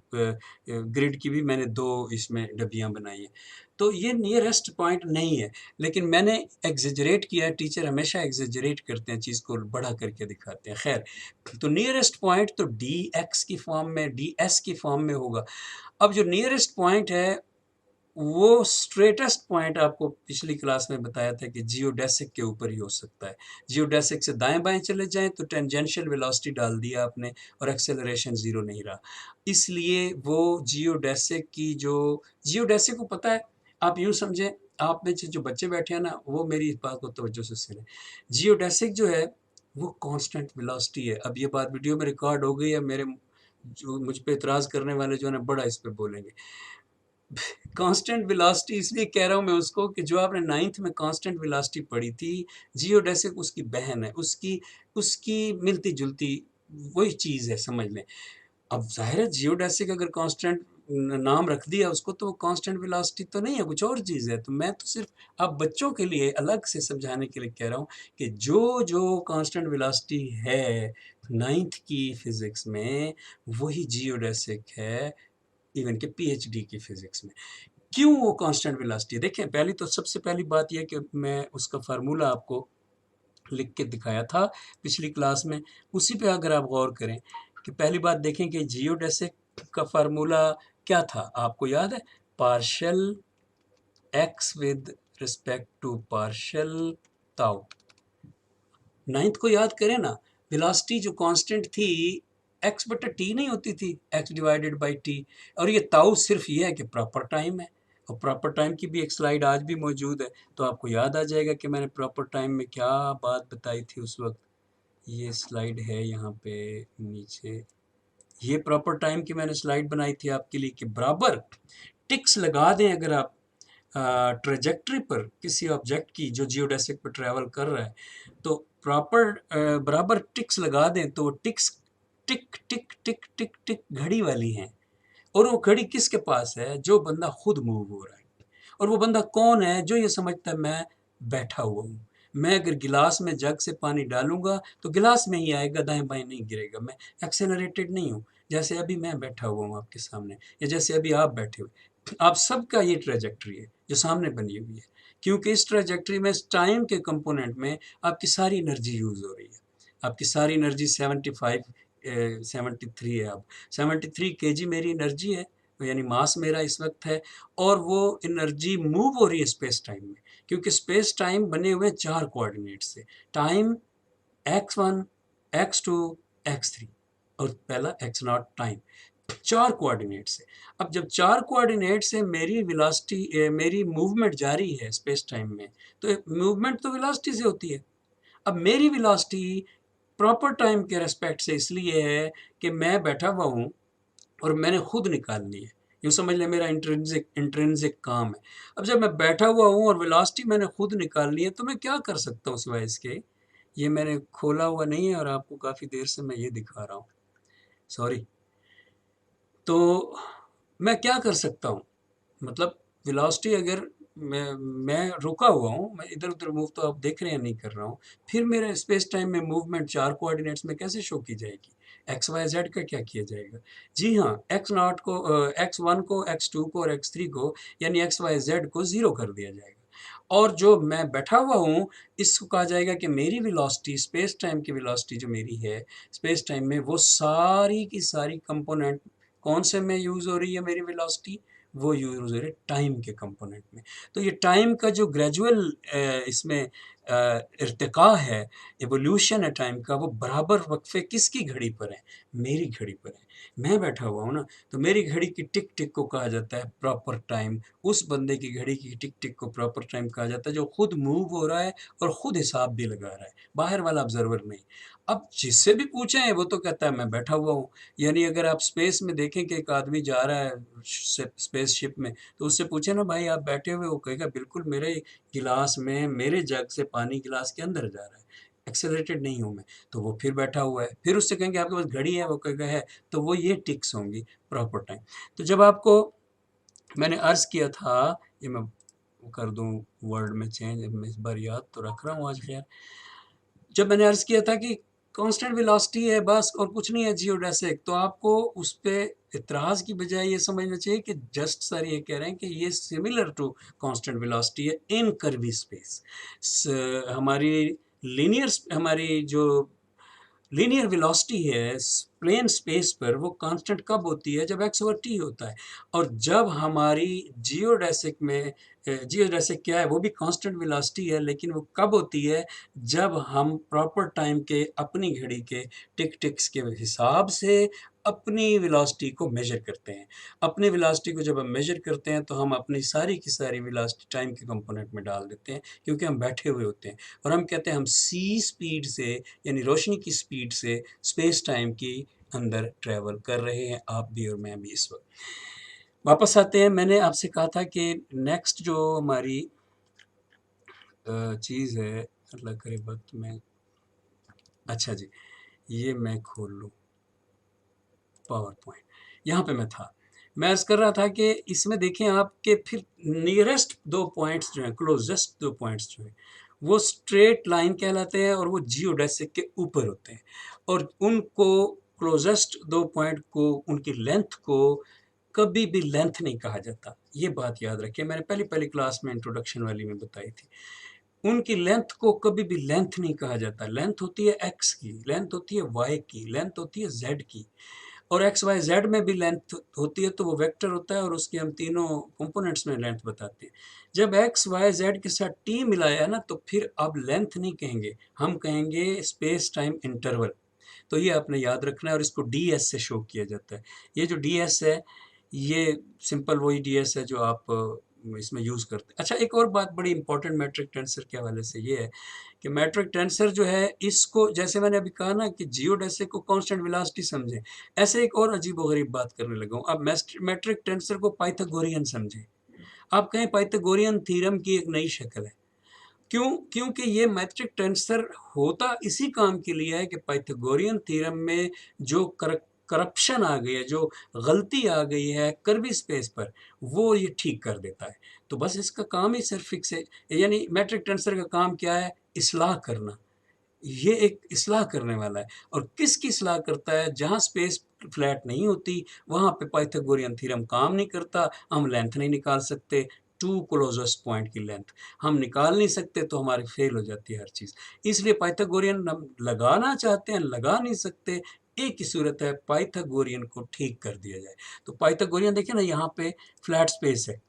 ग्रिड की भी मैंने 2 इसमें डब्बियाँ बनाई हैं। तो ये नियरेस्ट पॉइंट नहीं है, लेकिन मैंने एक्ज़ैजरेट किया है, टीचर हमेशा एक्ज़ैजरेट करते हैं, चीज़ को बड़ा करके दिखाते हैं। ख़ैर, तो नियरेस्ट पॉइंट तो डी एक्स की फॉर्म में, डी एस की फॉर्म में होगा। अब जो नियरेस्ट पॉइंट है, वो स्ट्रेटेस्ट पॉइंट आपको पिछली क्लास में बताया था कि जियोडेसिक के ऊपर ही हो सकता है। जियोडेसिक से दाएं बाएं चले जाएं तो टेंजेंशियल वेलोसिटी डाल दिया आपने, और एक्सेलरेशन ज़ीरो नहीं रहा। इसलिए वो जियोडेसिक की जो, जियोडेसिक को पता है, आप यूँ समझें, आप में से जो बच्चे बैठे हैं ना, वो मेरी इस बात को तवज्जो से सुने। जियोडेसिक जो है, वो कांस्टेंट वेलोसिटी है। अब ये बात वीडियो में रिकॉर्ड हो गई है, मेरे जो मुझ पे इतराज़ करने वाले जो है ना, बड़ा इस पे बोलेंगे। कांस्टेंट वेलोसिटी इसलिए कह रहा हूँ मैं उसको कि जो आपने 9th में कांस्टेंट वेलोसिटी पढ़ी थी, जियोडेसिक उसकी बहन है, उसकी उसकी मिलती-जुलती वही चीज़ है, समझ लें। अब ज़ाहिर है जियोडेसिक अगर कांस्टेंट नाम रख दिया उसको तो वो कांस्टेंट वेलोसिटी तो नहीं है, कुछ और चीज़ है। तो मैं तो सिर्फ़ अब बच्चों के लिए अलग से समझाने के लिए कह रहा हूँ कि जो कांस्टेंट वेलोसिटी है 9th की फ़िज़िक्स में, वही जियोडेसिक है इवन कि पीएचडी की फ़िज़िक्स में। क्यों वो कांस्टेंट वेलोसिटी है? देखें, पहली तो सबसे पहली बात ये है कि मैं उसका फ़ॉर्मूला आपको लिख के दिखाया था पिछली क्लास में, उसी पे अगर आप गौर करें कि पहली बात देखें कि जियोडेसिक का फ़ॉर्मूला क्या था? आपको याद है? Partial x with respect to partial tau. 9th को याद करें ना, वेलोसिटी जो कांस्टेंट थी एक्स बटा टी नहीं होती थी, एक्स डिवाइडेड बाई टी। और ये ताऊ सिर्फ ये है कि प्रॉपर टाइम है, और प्रॉपर टाइम की भी एक स्लाइड आज भी मौजूद है, तो आपको याद आ जाएगा कि मैंने प्रॉपर टाइम में क्या बात बताई थी उस वक्त। ये स्लाइड है यहाँ पे नीचे, ये प्रॉपर टाइम की मैंने स्लाइड बनाई थी आपके लिए कि बराबर टिक्स लगा दें अगर आप ट्रेजेक्ट्री पर किसी ऑब्जेक्ट की जो जियोडेसिक पर ट्रैवल कर रहा है, तो प्रॉपर बराबर टिक्स लगा दें तो टिक्स टिक टिक टिक टिक टिक घड़ी वाली हैं। और वो घड़ी किसके पास है? जो बंदा खुद मूव हो रहा है। और वो बंदा कौन है? जो ये समझता है मैं बैठा हुआ हूँ। मैं अगर गिलास में जग से पानी डालूंगा तो गिलास में ही आएगा, दाएं बाएं नहीं गिरेगा। मैं एक्सेलरेटेड नहीं हूँ, जैसे अभी मैं बैठा हुआ हूँ आपके सामने, या जैसे अभी आप बैठे हुए। आप सबका ये ट्रेजेक्ट्री है जो सामने बनी हुई है, क्योंकि इस ट्रेजेक्ट्री में टाइम के कंपोनेंट में आपकी सारी एनर्जी यूज हो रही है। आपकी सारी एनर्जी 73 है। अब 73 केजी मेरी एनर्जी है, यानी मास मेरा इस वक्त है, और वो एनर्जी मूव हो रही है स्पेस टाइम में, क्योंकि स्पेस टाइम बने हुए 4 कोऑर्डिनेट से। टाइम x1, x2, x3 और पहला x0 टाइम, 4 कोऑर्डिनेट से। अब जब 4 कोऑर्डिनेट से मेरी वेलोसिटी मेरी मूवमेंट जारी है स्पेस टाइम में, तो मूवमेंट तो वेलोसिटी से होती है। अब मेरी वेलोसिटी प्रॉपर टाइम के रेस्पेक्ट से इसलिए है कि मैं बैठा हुआ हूँ और मैंने खुद निकालनी है। यूँ समझ लें मेरा इंट्रिंसिक इंट्रिंसिक काम है। अब जब मैं बैठा हुआ हूँ और वेलोसिटी मैंने खुद निकालनी है, तो मैं क्या कर सकता हूँ सिवाय इसके? ये मैंने खोला हुआ नहीं है और आपको काफ़ी देर से मैं ये दिखा रहा हूँ, सॉरी। तो मैं क्या कर सकता हूँ? मतलब वेलोसिटी अगर मैं रुका हुआ हूँ, मैं इधर-उधर मूव तो आप देख रहे हैं नहीं कर रहा हूँ, फिर मेरे स्पेस टाइम में मूवमेंट 4 कोऑर्डिनेट्स में कैसे शो की जाएगी? एक्स, वाई, ज़ेड का क्या किया जाएगा? जी हाँ, x0 को x1 को, x2 को और x3 को, यानी x, y, z को 0 कर दिया जाएगा। और जो मैं बैठा हुआ हूँ, इसको कहा जाएगा कि मेरी वेलोसिटी, स्पेस टाइम की वेलोसिटी जो मेरी है, स्पेस टाइम में वो सारी की सारी कंपोनेंट कौन से में यूज़ हो रही है मेरी वेलोसिटी? वो यूज़ हो रही है टाइम के कंपोनेंट में। तो ये टाइम का जो ग्रेजुअल इसमें इर्तिक़ा है, इवोल्यूशन है टाइम का, वो बराबर वक़्फ़े किसकी घड़ी पर है? मेरी घड़ी पर है। मैं बैठा हुआ हूँ ना, तो मेरी घड़ी की टिक-टिक को कहा जाता है प्रॉपर टाइम। उस बंदे की घड़ी की टिक-टिक को प्रॉपर टाइम कहा जाता है जो खुद मूव हो रहा है और खुद हिसाब भी लगा रहा है, बाहर वाला ऑब्ज़र्वर नहीं। अब जिससे भी पूछें वो तो कहता है मैं बैठा हुआ हूँ। यानी अगर आप स्पेस में देखें कि एक आदमी जा रहा है स्पेसशिप में, तो उससे पूछे ना भाई आप बैठे हुए हो, कहेगा बिल्कुल मेरे गिलास में मेरे जग से पानी गिलास के अंदर जा रहा है, एक्सेलरेटेड नहीं हूँ मैं। तो वो फिर बैठा हुआ है। फिर उससे कहेंगे आपके पास घड़ी है, वो कहेगा है, तो वो ये टिक्स होंगी प्रॉपर टाइम। तो जब आपको मैंने अर्ज़ किया था, ये मैं कर दूँ वर्ड में चेंज, मैं इस बार याद तो रख रहा हूँ आज खैर। जब मैंने अर्ज़ किया था कि कांस्टेंट वेलोसिटी है बस और कुछ नहीं है जियोडेसिक, तो आपको उस पे इतराज़ की बजाय ये समझना चाहिए कि जस्ट सर ये कह रहे हैं कि ये सिमिलर टू कांस्टेंट वेलोसिटी है इन कर्वी स्पेस। हमारी हमारी जो लीनियर वेलोसिटी है प्लेन स्पेस पर, वो कांस्टेंट कब होती है? जब एक्स ओवर टी होता है। और जब हमारी जियोडेसिक में जियोडेसिक क्या है? वो भी कांस्टेंट वेलोसिटी है, लेकिन वो कब होती है? जब हम प्रॉपर टाइम के अपनी घड़ी के टिक टिक्स के हिसाब से अपनी वेलोसिटी को मेजर करते हैं। अपनी वेलोसिटी को जब हम मेजर करते हैं तो हम अपनी सारी की सारी वेलोसिटी टाइम के कंपोनेंट में डाल देते हैं, क्योंकि हम बैठे हुए होते हैं और हम कहते हैं हम सी स्पीड से, यानी रोशनी की स्पीड से स्पेस टाइम की अंदर ट्रैवल कर रहे हैं, आप भी और मैं भी इस वक्त। वापस आते हैं, मैंने आपसे कहा था कि नेक्स्ट जो हमारी चीज़ है, अल्लाह करे वक्त में, अच्छा जी, ये मैं खोल लूँ पावर पॉइंट, यहाँ पे मैं था। मैं अर्ज़ कर रहा था कि इसमें देखें आपके फिर नियरेस्ट 2 पॉइंट्स जो हैं, क्लोज़ेस्ट 2 पॉइंट्स जो हैं, वो स्ट्रेट लाइन कहलाते हैं और वो जियोडेसिक के ऊपर होते हैं और उनको क्लोज़ेस्ट 2 पॉइंट को, उनकी लेंथ को कभी भी लेंथ नहीं कहा जाता। ये बात याद रखिए, मैंने पहली क्लास में इंट्रोडक्शन वाली में बताई थी। उनकी लेंथ को कभी भी लेंथ नहीं कहा जाता। लेंथ होती है एक्स की, लेंथ होती है वाई की, लेंथ होती है जेड की। और एक्स वाई जेड में भी लेंथ होती है तो वो वेक्टर होता है और उसके हम तीनों कंपोनेंट्स में लेंथ बताते हैं। जब एक्स वाई जेड के साथ टी मिलाया है ना, तो फिर अब लेंथ नहीं कहेंगे, हम कहेंगे स्पेस टाइम इंटरवल। तो ये आपने याद रखना है और इसको डी एस से शो किया जाता है। ये जो डी एस है, ये सिंपल वही डी एस है जो आप इसमें यूज़ करते हैं। अच्छा, एक और बात बड़ी इंपॉर्टेंट मैट्रिक टेंसर के हवाले से ये है कि मैट्रिक टेंसर जो है, इसको जैसे मैंने अभी कहा ना कि जियोडेसिक को कांस्टेंट वेलोसिटी समझें, ऐसे एक और अजीबोगरीब बात करने लगा हूँ। अब मैट्रिक टेंसर को पाइथागोरियन समझें। आप कहें पाइथागोरियन थ्योरम की एक नई शक्ल है। क्यों? क्योंकि ये मैट्रिक टेंसर होता इसी काम के लिए है कि पाइथागोरियन थ्योरम में जो करप्शन आ गई है, जो गलती आ गई है कर्वी स्पेस पर, वो ये ठीक कर देता है। तो बस इसका काम ही सिर्फ फिक्स है, यानी मैट्रिक टेंसर का काम क्या है? इस्लाह करना। ये एक इस्लाह करने वाला है। और किसकी इस्लाह करता है? जहाँ स्पेस फ्लैट नहीं होती, वहाँ पे पाइथागोरियन थ्योरम काम नहीं करता, हम लेंथ नहीं निकाल सकते, टू क्लोजेस्ट पॉइंट की लेंथ हम निकाल नहीं सकते, तो हमारी फेल हो जाती है हर चीज़। इसलिए पाइथागोरियन हम लगाना चाहते हैं, लगा नहीं सकते। एक ही सूरत है, पाइथागोरियन को ठीक कर दिया जाए। तो पाइथागोरियन देखिए ना, यहाँ पे फ्लैट स्पेस है,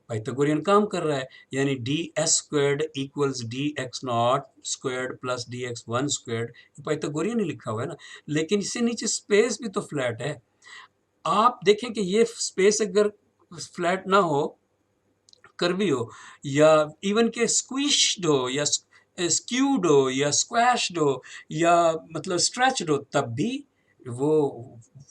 पाइथागोरियन काम कर रहा है, यानी D S squared equals D X naught squared plus D X one squared, Pythagorean ही लिखा हुआ है ना। लेकिन इससे नीचे स्पेस भी तो फ्लैट है। आप देखें कि ये स्पेस अगर फ्लैट ना हो, कर्वी हो, या इवन के स्क्विश्ड हो, या स्क्यूड हो, या स्क्वैश्ड हो, या मतलब स्ट्रेच्ड हो, तब भी वो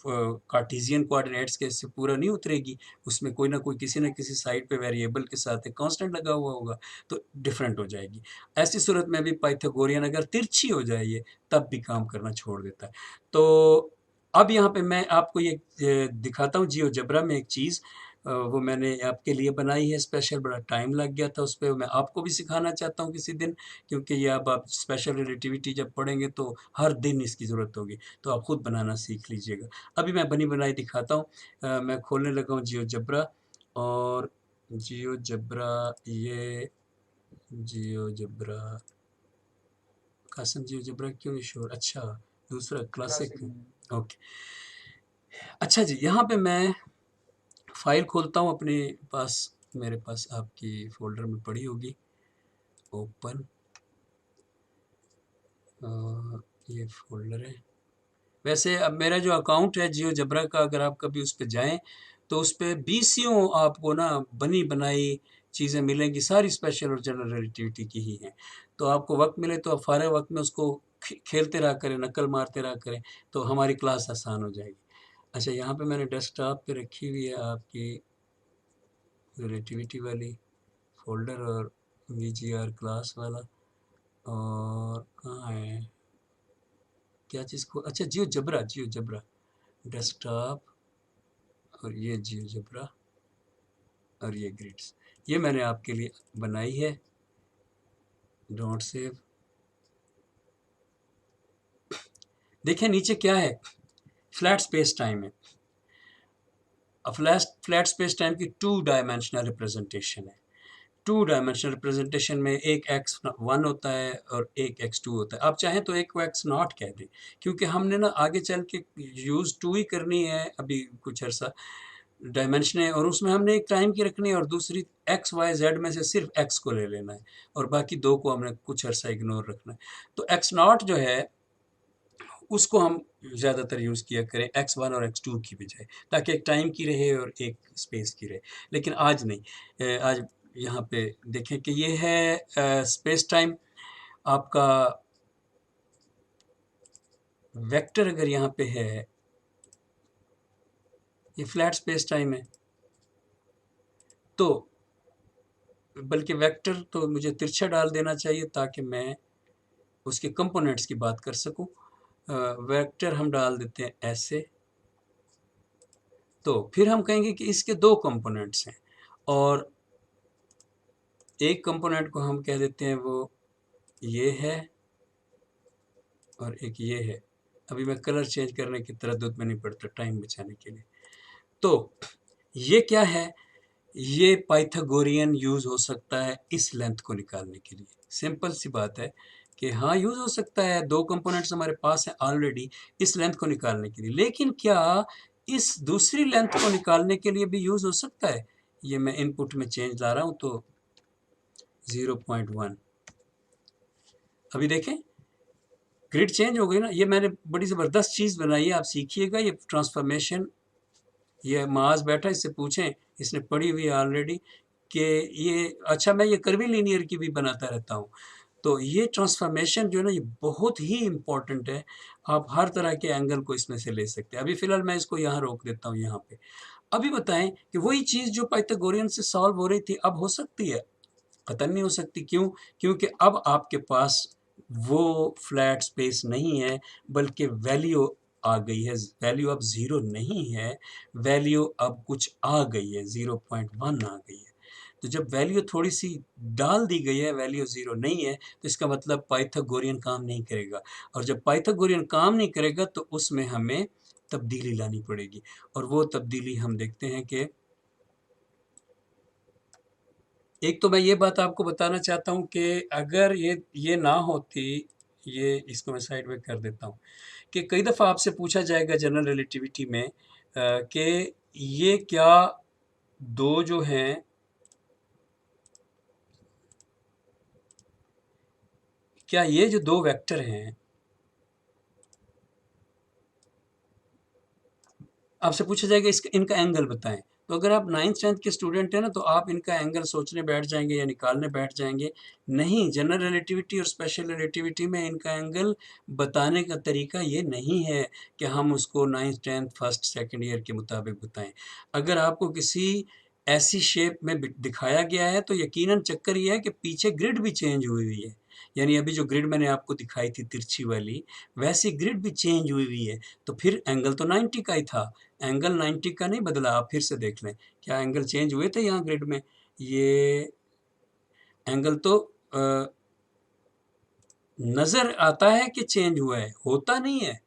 कार्टेशियन कोऑर्डिनेट्स के से पूरा नहीं उतरेगी। उसमें कोई ना कोई किसी न किसी साइड पे वेरिएबल के साथ एक कांस्टेंट लगा हुआ होगा, तो डिफरेंट हो जाएगी। ऐसी सूरत में भी पाइथागोरियन अगर तिरछी हो जाए ये, तब भी काम करना छोड़ देता है। तो अब यहाँ पे मैं आपको ये दिखाता हूँ जियोजेब्रा में एक चीज़, वो मैंने आपके लिए बनाई है स्पेशल, बड़ा टाइम लग गया था उस पे। मैं आपको भी सिखाना चाहता हूँ किसी दिन, क्योंकि ये अब आप स्पेशल रिलेटिविटी जब पढ़ेंगे तो हर दिन इसकी ज़रूरत होगी, तो आप खुद बनाना सीख लीजिएगा। अभी मैं बनी बनाई दिखाता हूँ। मैं खोलने लगा हूँ जियोजेब्रा, और जियोजेब्रा, ये जियोजेब्रा, कासिम जियोजेब्रा क्यों नहीं शो? अच्छा, दूसरा क्लासिक। क्लासिक में। ओके, अच्छा जी, यहाँ पे मैं फाइल खोलता हूँ अपने पास, मेरे पास आपकी फ़ोल्डर में पड़ी होगी। ओपन, ये फ़ोल्डर है। वैसे अब मेरा जो अकाउंट है जियोजेब्रा का, अगर आप कभी उस पे जाएँ, तो उस पे बीसियों आपको ना बनी बनाई चीज़ें मिलेंगी, सारी स्पेशल और जनरल रिलेटिविटी की ही हैं। तो आपको वक़्त मिले तो आप फ़ारग वक़्त में उसको खेलते रहा करें, नकल मारते रहा करें, तो हमारी क्लास आसान हो जाएगी। अच्छा, यहाँ पे मैंने डेस्कटॉप पे रखी हुई है आपकी रिलेटिविटी वाली फ़ोल्डर, और वीजीआर क्लास वाला, और कहाँ है? क्या चीज़ को, अच्छा, जियोजेब्रा, जियोजेब्रा डेस्कटॉप, और ये जियोजेब्रा, और ये ग्रिड्स, ये मैंने आपके लिए बनाई है। Don't save. देखिए नीचे क्या है, फ्लैट स्पेस टाइम है। अब फ्लैट स्पेस टाइम की टू डायमेंशनल रिप्रेजेंटेशन है। टू डायमेंशनल रिप्रेजेंटेशन में एक एक्स वन होता है और एक एक्स टू होता है। आप चाहें तो एक को एक्स नॉट कह दें, क्योंकि हमने ना आगे चल के यूज़ टू ही करनी है अभी कुछ अर्सा, डायमेंशन है, और उसमें हमने एक टाइम की रखनी है और दूसरी एक्स वाई जेड में से सिर्फ एक्स को ले लेना है, और बाकी दो को हमने कुछ अर्सा इग्नोर रखना है। तो एक्स नॉट जो है, उसको हम ज़्यादातर यूज़ किया करें एक्स वन और एक्स टू की बजाय, ताकि एक टाइम की रहे और एक स्पेस की रहे। लेकिन आज नहीं, आज यहाँ पे देखें कि ये है स्पेस टाइम आपका वेक्टर, अगर यहाँ पे है, ये फ्लैट स्पेस टाइम है। तो बल्कि वेक्टर तो मुझे तिरछा डाल देना चाहिए ताकि मैं उसके कंपोनेंट्स की बात कर सकूं। वेक्टर हम डाल देते हैं ऐसे। तो फिर हम कहेंगे कि इसके दो कंपोनेंट्स हैं और एक कंपोनेंट को हम कह देते हैं वो ये है और एक ये है। अभी मैं कलर चेंज करने की तरद्दुद में नहीं पड़ता टाइम बचाने के लिए। तो ये क्या है? ये पाइथागोरियन यूज हो सकता है इस लेंथ को निकालने के लिए। सिंपल सी बात है कि हाँ यूज हो सकता है, दो कंपोनेंट्स हमारे पास हैं ऑलरेडी इस लेंथ को निकालने के लिए। लेकिन क्या इस दूसरी लेंथ को निकालने के लिए भी यूज हो सकता है? ये मैं इनपुट में चेंज ला रहा हूं तो 0.1। अभी देखें ग्रिड चेंज हो गई ना। ये मैंने बड़ी ज़बरदस्त चीज़ बनाई है, आप सीखिएगा। ये ट्रांसफॉर्मेशन, ये माज बैठा, इससे पूछें, इसने पढ़ी हुई है ऑलरेडी कि ये अच्छा मैं ये कर्वी लीनियर की भी बनाता रहता हूँ। तो ये ट्रांसफॉर्मेशन जो है ना ये बहुत ही इम्पॉर्टेंट है। आप हर तरह के एंगल को इसमें से ले सकते हैं। अभी फ़िलहाल मैं इसको यहाँ रोक देता हूँ यहाँ पे। अभी बताएं कि वही चीज़ जो पाइथागोरियन से सॉल्व हो रही थी अब हो सकती है? कतई नहीं हो सकती। क्यों? क्योंकि अब आपके पास वो फ्लैट स्पेस नहीं है बल्कि वैल्यू आ गई है। वैल्यू अब 0 नहीं है, वैल्यू अब कुछ आ गई है, 0.1 आ गई है। तो जब वैल्यू थोड़ी सी डाल दी गई है, वैल्यू 0 नहीं है, तो इसका मतलब पाइथागोरियन काम नहीं करेगा। और जब पाइथागोरियन काम नहीं करेगा तो उसमें हमें तब्दीली लानी पड़ेगी। और वो तब्दीली हम देखते हैं कि एक तो मैं ये बात आपको बताना चाहता हूँ कि अगर ये ना होती, ये इसको मैं साइड में कर देता हूँ, कि कई दफ़ा आपसे पूछा जाएगा जनरल रिलेटिविटी में कि ये क्या दो जो हैं, क्या ये जो दो वेक्टर हैं, आपसे पूछा जाएगा इसका इनका एंगल बताएं। तो अगर आप 9th 10th के स्टूडेंट हैं ना तो आप इनका एंगल सोचने बैठ जाएंगे या निकालने बैठ जाएंगे। नहीं, जनरल रिलेटिविटी और स्पेशल रिलेटिविटी में इनका एंगल बताने का तरीका ये नहीं है कि हम उसको 9th 10th first second year के मुताबिक बताएं। अगर आपको किसी ऐसी शेप में दिखाया गया है तो यकीनन चक्कर ये है कि पीछे ग्रिड भी चेंज हुई हुई है। यानी अभी जो ग्रिड मैंने आपको दिखाई थी तिरछी वाली, वैसी ग्रिड भी चेंज हुई हुई है। तो फिर एंगल तो 90 का ही था, एंगल 90 का नहीं बदला। आप फिर से देख लें, क्या एंगल चेंज हुए थे यहाँ ग्रिड में? ये एंगल तो नज़र आता है कि चेंज हुआ है, होता नहीं है।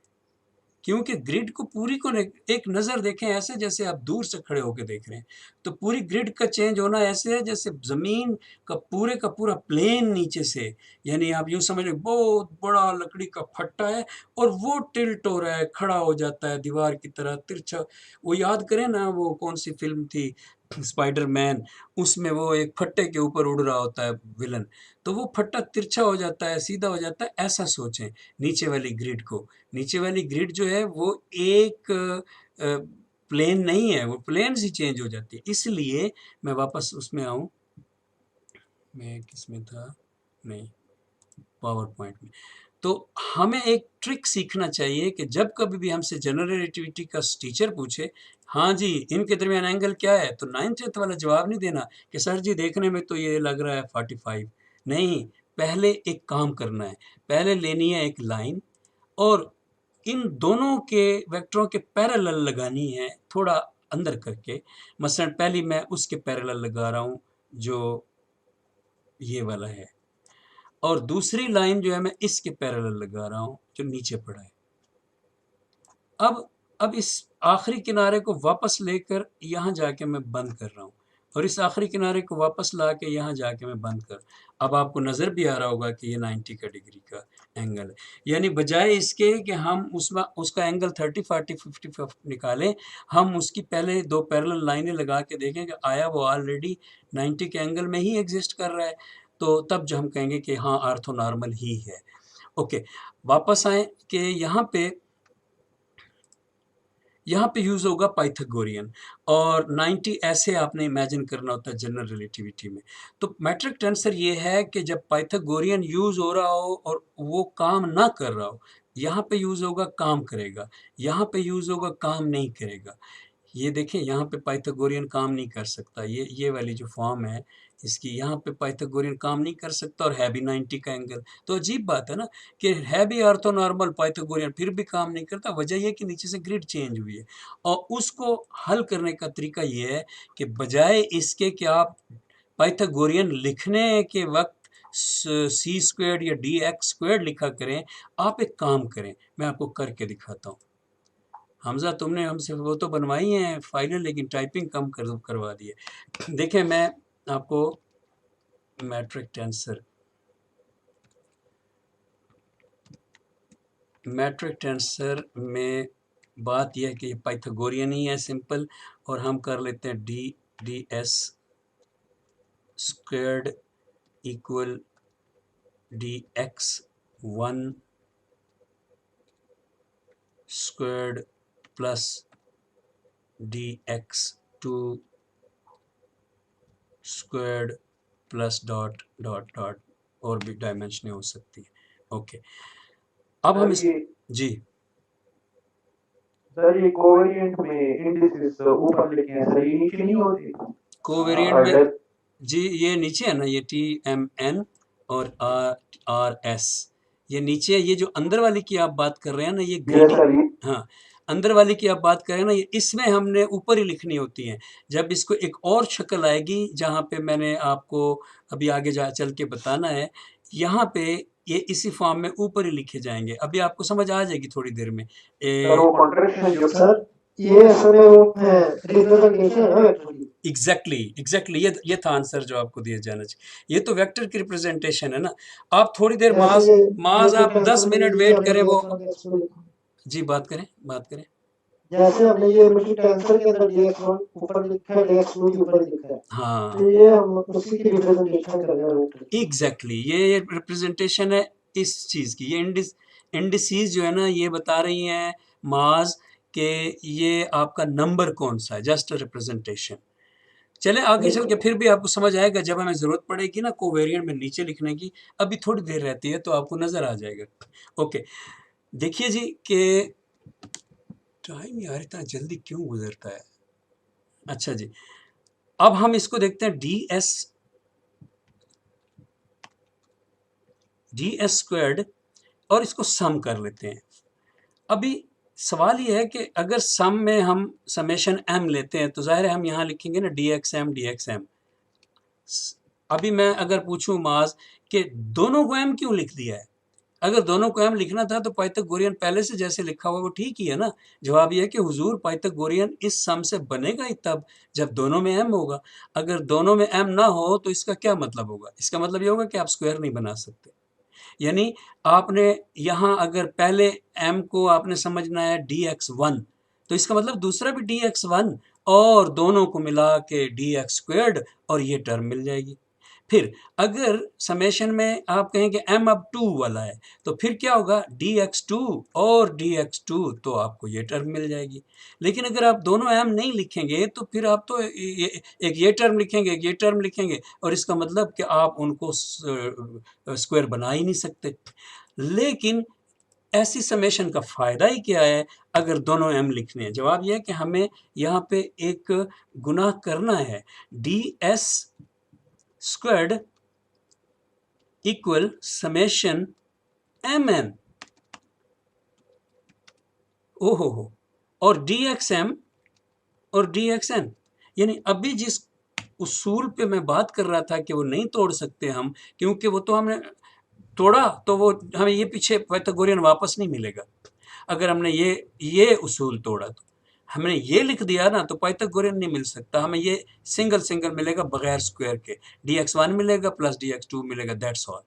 क्योंकि ग्रिड को पूरी को एक नज़र देखें ऐसे जैसे आप दूर से खड़े होकर देख रहे हैं, तो पूरी ग्रिड का चेंज होना ऐसे है जैसे ज़मीन का पूरा प्लेन नीचे से, यानी आप यूँ समझ लें बहुत बड़ा लकड़ी का फट्टा है और वो टिल्ट हो रहा है, खड़ा हो जाता है दीवार की तरह तिरछा। वो याद करें ना, वो कौन सी फिल्म थी स्पाइडरमैन, उसमें वो एक फट्टे के ऊपर उड़ रहा होता है विलन, तो वो फट्टा तिरछा हो जाता है, सीधा हो जाता है। ऐसा सोचें नीचे वाली ग्रिड को। नीचे वाली ग्रिड जो है वो एक प्लेन नहीं है, वो प्लेन सी चेंज हो जाती है। इसलिए मैं वापस उसमें आऊँ, मैं किस में था, नहीं, पावर पॉइंट में। तो हमें एक ट्रिक सीखना चाहिए कि जब कभी भी हमसे जनरल रिलेटिविटी का टीचर पूछे, हाँ जी इनके दरमियान एंगल क्या है, तो 9th 10th वाला जवाब नहीं देना कि सर जी देखने में तो ये लग रहा है 45। नहीं, पहले एक काम करना है, पहले लेनी है एक लाइन और इन दोनों के वेक्टरों के पैरेलल लगानी है थोड़ा अंदर करके। मसलन पहली मैं उसके पैरेलल लगा रहा हूँ जो ये वाला है, और दूसरी लाइन जो है मैं इसके पैरेलल लगा रहा हूँ जो नीचे पड़ा है। अब इस आखिरी किनारे को वापस लेकर यहाँ जाके मैं बंद कर रहा हूँ और इस आखिरी किनारे को वापस ला के यहाँ जाके मैं बंद कर। अब आपको नज़र भी आ रहा होगा कि ये 90 का डिग्री का एंगल है। यानी बजाय इसके कि हम उसका एंगल 30 40 50 निकालें, हम उसकी पहले दो पैरेलल लाइनें लगा के देखें कि आया वो ऑलरेडी 90 के एंगल में ही एग्जिस्ट कर रहा है। तो तब जो हम कहेंगे कि हाँ आर्थोनॉर्मल ही है। ओके, वापस आए कि यहाँ पे यूज़ होगा पाइथागोरियन और 90 ऐसे आपने इमेजिन करना होता है जनरल रिलेटिविटी में। तो मैट्रिक टेंसर ये है कि जब पाइथागोरियन यूज़ हो रहा हो और वो काम ना कर रहा हो, यहाँ पे यूज़ होगा काम करेगा, यहाँ पे यूज़ होगा काम नहीं करेगा। ये देखें यहाँ पे पाइथागोरियन काम नहीं कर सकता, ये वाली जो फॉर्म है इसकी, यहाँ पे पाइथागोरियन काम नहीं कर सकता और है भी 90 का एंगल। तो अजीब बात है ना कि है भी ऑर्थोनॉर्मल पाइथागोरियन फिर भी काम नहीं करता। वजह ये कि नीचे से ग्रिड चेंज हुई है और उसको हल करने का तरीका ये है कि बजाय इसके कि आप पाइथागोरियन लिखने के वक्त सी स्क्वेयर्ड या डी एक्स स्क्वेयर्ड लिखा करें, आप एक काम करें, मैं आपको करके दिखाता हूँ। हमजा तुमने हमसे वो तो बनवाई हैं फाइनल, लेकिन टाइपिंग कम करवा दी है। देखें मैं आपको मैट्रिक टेंसर में बात यह है कि ये पाइथागोरियन ही है सिंपल, और हम कर लेते हैं D S squared equal D x 1 squared plus D x 2 squared plus dot dot dot, और भी डायमेंशनें हो सकती है। ओके, अब हम इस जी सर ये कोवेरिएंट में इंडिसेस ऊपर लिखे हैं सर, ये नीचे नहीं होते? कोवेरिएंट में जी ये नीचे है ना, ये TMN और RS ये नीचे है। ये जो अंदर वाली की आप बात कर रहे हैं ना, ये ग्रीडी, हाँ अंदर वाली की आप बात करें ना, ये इसमें हमने ऊपर ही लिखनी होती हैं। जब इसको एक और शक्ल आएगी जहाँ पे मैंने आपको अभी आगे जा चल के बताना है, यहाँ पे ये इसी फॉर्म में ऊपर ही लिखे जाएंगे। अभी आपको समझ आ जाएगी थोड़ी देर में। सर ये रिप्रेजेंटेशन है एक्चुअली। एग्जैक्टली ये था आंसर जो आपको दिया जाना चाहिए। ये तो वेक्टर की रिप्रेजेंटेशन है ना। आप थोड़ी देर माज आप 10 मिनट वेट करें, वो जी बात करें। जैसे हमने ये मैट्रिक टेंसर के अंदर dx1 ऊपर लिखा है, dx2 के ऊपर लिखा है, हाँ तो ये हम उसी की रिप्रेजेंटेशन कर रहे हैं। एग्जैक्टली ये रिप्रेजेंटेशन है इस चीज़ की। ये इंडिसीज जो है ना, ये बता रही हैं माज के ये आपका नंबर कौन सा है, जस्ट रिप्रेजेंटेशन। चले आगे चल के फिर भी आपको समझ आएगा जब हमें ज़रूरत पड़ेगी ना कोवेरिएंट में नीचे लिखने की। अभी थोड़ी देर रहती है तो आपको नज़र आ जाएगा। ओके, देखिए जी कि टाइम यार इतना जल्दी क्यों गुजरता है। अच्छा जी, अब हम इसको देखते हैं डी एस स्क्वायर्ड, और इसको सम कर लेते हैं। अभी सवाल ये है कि अगर सम में हम समेशन m लेते हैं तो जाहिर है हम यहाँ लिखेंगे ना dxm। अभी मैं अगर पूछूं माज कि दोनों को m क्यों लिख दिया है, अगर दोनों को m लिखना था तो पाइथागोरियन पहले से जैसे लिखा हुआ वो ठीक ही है ना। जवाब यह है कि हुजूर पाइथागोरियन इस सम से बनेगा ही तब जब दोनों में m होगा। अगर दोनों में m ना हो तो इसका क्या मतलब होगा, इसका मतलब ये होगा कि आप स्क्वायर नहीं बना सकते। यानी आपने यहाँ अगर पहले m को आपने समझना है dx1, तो इसका मतलब दूसरा भी dx1 और दोनों को मिला के dx स्क्वायर्ड, और ये टर्म मिल जाएगी। फिर अगर समेशन में आप कहें कि m अब 2 वाला है तो फिर क्या होगा dx2 और dx2, तो आपको ये टर्म मिल जाएगी। लेकिन अगर आप दोनों m नहीं लिखेंगे तो फिर आप तो एक ये टर्म लिखेंगे, एक ये टर्म लिखेंगे, और इसका मतलब कि आप उनको स्क्वायर बना ही नहीं सकते। लेकिन ऐसी समेशन का फ़ायदा ही क्या है अगर दोनों m लिखने हैं। जवाब यह है कि हमें यहाँ पे एक गुनाह करना है। ds squared equal summation mn, ओहो हो, और dxm और dxn। यानी अभी जिस उसूल पे मैं बात कर रहा था कि वो नहीं तोड़ सकते हम, क्योंकि वो तो हमने तोड़ा तो वो हमें ये पीछे पाइथागोरियन वापस नहीं मिलेगा। अगर हमने ये उसूल तोड़ा तो हमने ये लिख दिया ना, तो पाइथागोरियन नहीं मिल सकता हमें। ये सिंगल मिलेगा बगैर स्क्वायर के, dx1 मिलेगा प्लस dx2 मिलेगा, दैट्स ऑल।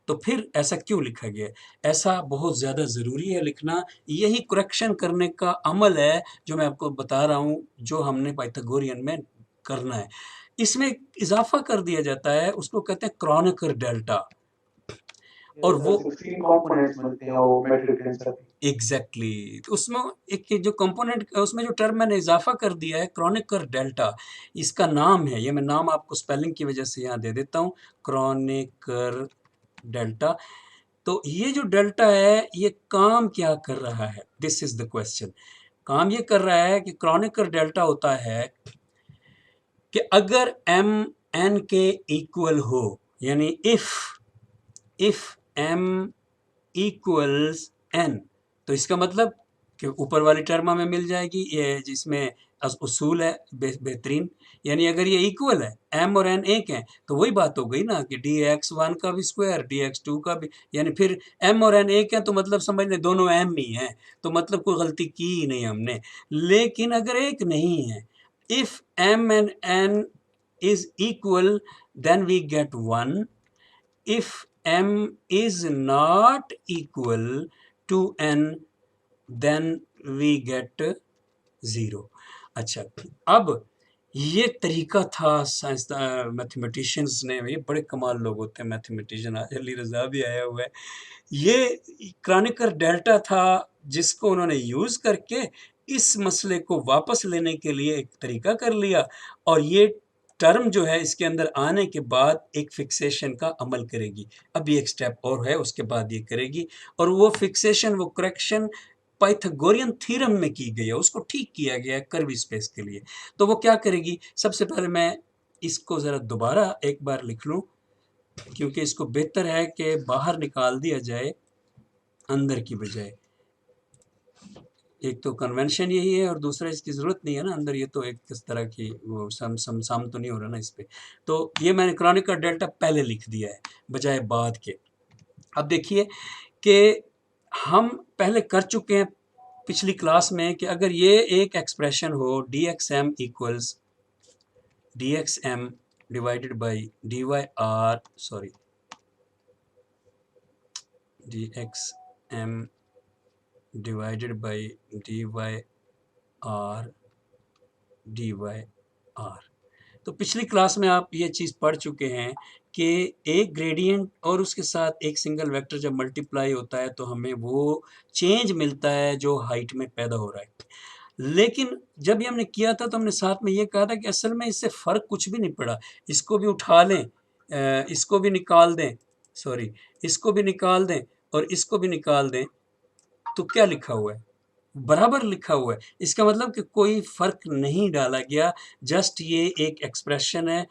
तो फिर ऐसा क्यों लिखा गया है? ऐसा बहुत ज़्यादा ज़रूरी है लिखना। यही करेक्शन करने का अमल है जो मैं आपको बता रहा हूँ, जो हमने पाइथागोरियन में करना है। इसमें इजाफा कर दिया जाता है, उसको कहते हैं क्रॉनिकर डेल्टा, और वो 16 कंपोनेंट्स बनते हैं वो मैट्रिक टेंसर के। एग्जैक्टली तो उसमें एक जो कंपोनेंट, उसमें जो टर्म मैंने इजाफा कर दिया है क्रॉनिकर डेल्टा, इसका नाम है, ये मैं नाम आपको स्पेलिंग की वजह से यहाँ दे देता हूँ, क्रॉनिकर डेल्टा। तो ये जो डेल्टा है ये काम क्या कर रहा है, दिस इज द क्वेश्चन। काम ये कर रहा है कि क्रॉनिकर डेल्टा होता है कि अगर m n के इक्वल हो, यानी इफ m इक्वल्स n, तो इसका मतलब कि ऊपर वाली टर्म हमें मिल जाएगी, ये जिसमें उसूल है बेहतरीन, यानी अगर ये इक्वल है, m और n एक हैं, तो वही बात हो गई ना कि dx1 का भी स्क्वायर dx2 का भी, यानी फिर m और n एक हैं तो मतलब समझ लें दोनों m ही हैं, तो मतलब कोई गलती की ही नहीं हमने। लेकिन अगर एक नहीं है, if m and n is equal, then we get 1. If m is not equal to n, then we get 0. अच्छा, अब ये तरीका था साइंस मैथमेटिशियंस ने, ये बड़े कमाल लोग होते हैं मैथमेटिशियन, आज अली रज़ा भी आया हुआ है। ये क्रॉनिकर डेल्टा था जिसको उन्होंने यूज़ करके इस मसले को वापस लेने के लिए एक तरीका कर लिया, और ये टर्म जो है इसके अंदर आने के बाद एक फिक्सेशन का अमल करेगी। अभी एक स्टेप और है, उसके बाद ये करेगी, और वो फिक्सेशन, वो करेक्शन पाइथागोरियन थ्योरम में की गई है, उसको ठीक किया गया है कर्व स्पेस के लिए। तो वो क्या करेगी, सबसे पहले मैं इसको ज़रा दोबारा एक बार लिख लूँ, क्योंकि इसको बेहतर है कि बाहर निकाल दिया जाए अंदर की बजाय। एक तो कन्वेंशन यही है और दूसरा इसकी ज़रूरत नहीं है ना अंदर, ये तो एक किस तरह की वो सम तो नहीं हो रहा ना इस पे। तो ये मैंने क्रॉनिकर डेल्टा पहले लिख दिया है बजाय बाद के। अब देखिए कि हम पहले कर चुके हैं पिछली क्लास में कि अगर ये एक एक्सप्रेशन हो dxm equals dxm divided by dxm divided by dy r। तो पिछली क्लास में आप ये चीज़ पढ़ चुके हैं कि एक ग्रेडियंट और उसके साथ एक सिंगल वेक्टर जब मल्टीप्लाई होता है तो हमें वो चेंज मिलता है जो हाइट में पैदा हो रहा है। लेकिन जब ये हमने किया था तो हमने साथ में ये कहा था कि असल में इससे फ़र्क कुछ भी नहीं पड़ा, इसको भी उठा लें, इसको भी निकाल दें, इसको भी निकाल दें और इसको भी निकाल दें, तो क्या लिखा हुआ है, बराबर लिखा हुआ है। इसका मतलब कि कोई फ़र्क नहीं डाला गया, जस्ट ये एक एक्सप्रेशन है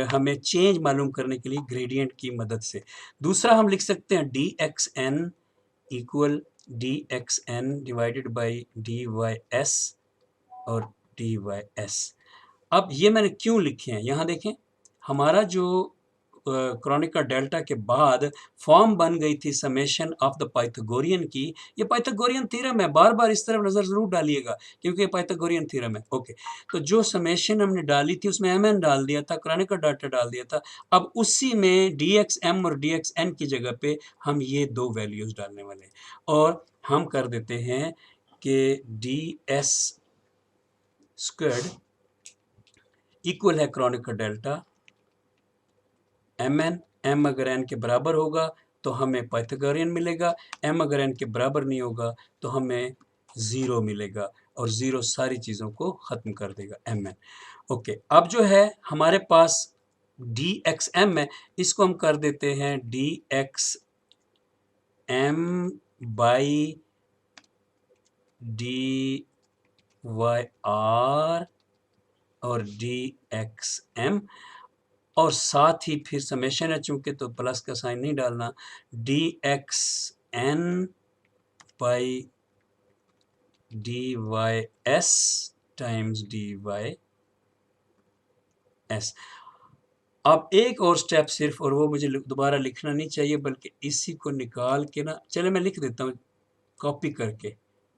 हमें चेंज मालूम करने के लिए ग्रेडियंट की मदद से। दूसरा हम लिख सकते हैं dxn equal dxn divided by dys और dys। अब ये मैंने क्यों लिखे हैं, यहाँ देखें, हमारा जो क्रॉनिकर डेल्टा के बाद फॉर्म बन गई थी समेशन ऑफ द पाइथागोरियन की। ये पाइथागोरियन थ्योरम है, बार बार इस तरफ नज़र ज़रूर डालिएगा क्योंकि ये पाइथागोरियन थ्योरम है। ओके, तो जो समेशन हमने डाली थी उसमें mn डाल दिया था, क्रॉनिकर डेल्टा डाल दिया था। अब उसी में dxm और dxn की जगह पे हम ये दो वैल्यूज़ डालने वाले हैं, और हम कर देते हैं कि ds स्क्वायर्ड इक्वल है क्रॉनिकर डेल्टा mn, m अगर n के बराबर होगा तो हमें पाइथागोरियन मिलेगा, m अगर n के बराबर नहीं होगा तो हमें 0 मिलेगा, और 0 सारी चीज़ों को ख़त्म कर देगा mn। ओके, अब जो है हमारे पास dxm है, इसको हम कर देते हैं dxm बाई dyr और dxm, और साथ ही फिर समेशन है चूँकि तो प्लस का साइन नहीं डालना, dxn by dys times dys। अब एक और स्टेप सिर्फ, और वो मुझे दोबारा लिखना नहीं चाहिए बल्कि इसी को निकाल के ना, चले मैं लिख देता हूँ कॉपी करके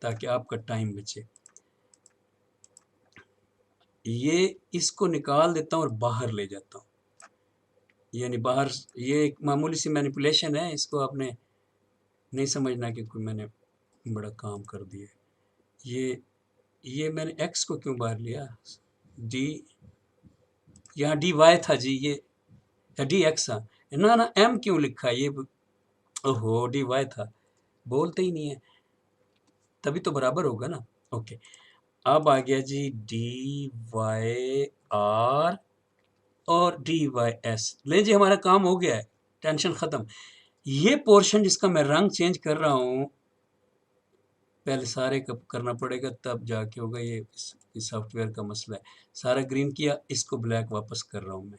ताकि आपका टाइम बचे। ये इसको निकाल देता हूँ और बाहर ले जाता हूँ, यानी बाहर, ये एक मामूली सी मैनिपुलेशन है, इसको आपने नहीं समझना कि कोई मैंने बड़ा काम कर दिया। ये मैंने x को क्यों बाहर लिया, d यहाँ dy था जी, ये या dx था ना, m क्यों लिखा, ये ओहो dy था, बोलते ही नहीं है, तभी तो बराबर होगा ना। ओके, अब आ गया जी dyr और dys। ले जी, हमारा काम हो गया है, टेंशन ख़त्म। ये पोर्शन जिसका मैं रंग चेंज कर रहा हूँ, पहले सारे का करना पड़ेगा, तब जाके होगा। ये इस सॉफ्टवेयर का मसला है। सारा ग्रीन किया, इसको ब्लैक वापस कर रहा हूँ मैं।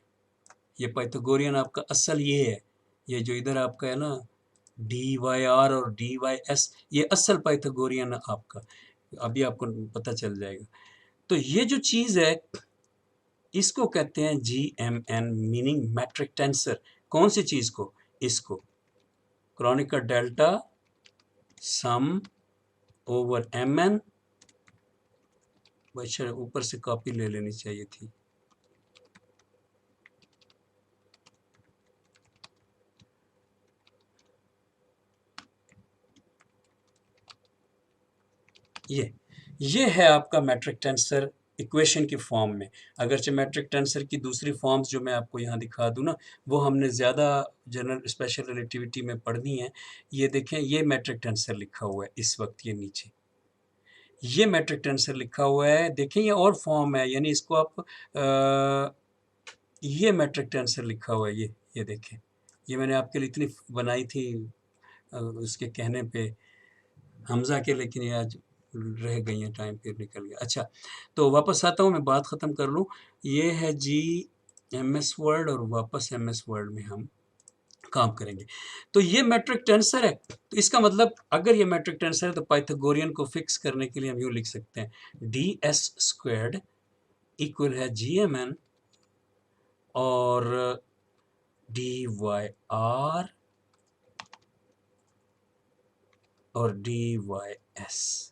ये पाइथागोरियन आपका असल ये है, ये जो इधर आपका है ना dy_r और dy_s, ये असल पाइथागोरियन आपका, अभी आपको पता चल जाएगा। तो ये जो चीज़ है इसको कहते हैं GMN, मीनिंग मैट्रिक टेंसर। कौन सी चीज़ को? इसको, क्रोनिकर डेल्टा सम ओवर mn। वैसे ऊपर से कॉपी ले लेनी चाहिए थी। ये है आपका मैट्रिक टेंसर इक्वेशन की फॉर्म में। अगरचे मैट्रिक टेंसर की दूसरी फॉर्म्स जो मैं आपको यहाँ दिखा दूँ ना, वो हमने ज़्यादा जनरल स्पेशल रिलेटिविटी में पढ़नी है। ये देखें, ये मैट्रिक टेंसर लिखा हुआ है इस वक्त, ये नीचे ये मैट्रिक टेंसर लिखा हुआ है। देखें ये और फॉर्म है, यानी इसको आप ये मैट्रिक टेंसर लिखा हुआ है, ये देखें। ये मैंने आपके लिए इतनी बनाई थी उसके कहने पे हमज़ा के, लेकिन ये आज रह गई हैं, टाइम फिर निकल गया। अच्छा, तो वापस आता हूँ, मैं बात ख़त्म कर लूँ। ये है MS वर्ड, और वापस MS वर्ड में हम काम करेंगे। तो ये मैट्रिक टेंसर है, तो इसका मतलब अगर ये मैट्रिक टेंसर है तो पाइथागोरियन को फिक्स करने के लिए हम यूँ लिख सकते हैं, ds² इक्वल है GMN और dy_r और dy_s।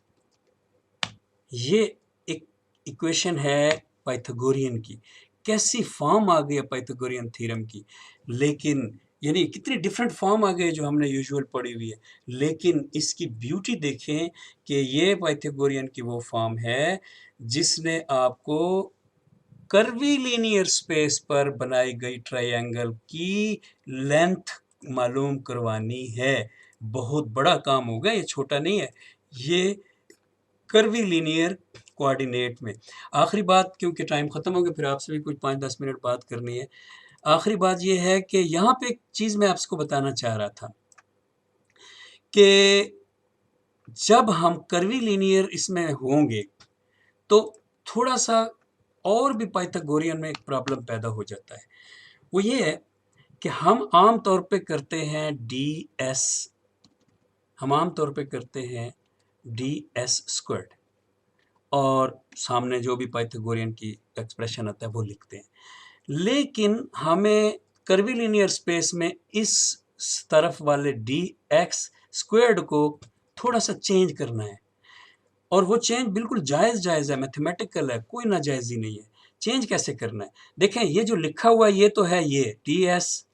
ये एक इक्वेशन है पाइथागोरियन की। कैसी फॉर्म आ गई है पाइथागोरियन थ्योरम की, लेकिन यानी कितनी डिफरेंट फॉर्म आ गई जो हमने यूजुअल पढ़ी हुई है, लेकिन इसकी ब्यूटी देखें कि ये पाइथागोरियन की वो फॉर्म है जिसने आपको कर्वीलिनियर स्पेस पर बनाई गई ट्रायंगल की लेंथ मालूम करवानी है। बहुत बड़ा काम होगा, ये छोटा नहीं है। ये कर्वीलिनियर कोऑर्डिनेट में। आखिरी बात, क्योंकि टाइम ख़त्म हो गया, फिर आपसे भी कुछ 5-10 मिनट बात करनी है। आखिरी बात ये है कि यहाँ पे एक चीज़ मैं आपको बताना चाह रहा था कि जब हम कर्वीलिनियर इसमें होंगे तो थोड़ा सा और भी पाइथागोरियन में एक प्रॉब्लम पैदा हो जाता है। वो ये है कि हम आम तौर पे करते हैं ds, हम आम तौर पे करते हैं ds² और सामने जो भी पाइथागोरियन की एक्सप्रेशन आता है वो लिखते हैं। लेकिन हमें कर्वीलिनियर स्पेस में इस तरफ वाले dx² को थोड़ा सा चेंज करना है, और वो चेंज बिल्कुल जायज़ है, मैथमेटिकल है, कोई नाजायज़ी नहीं है। चेंज कैसे करना है? देखें, ये जो लिखा हुआ है ये तो है, ये ds,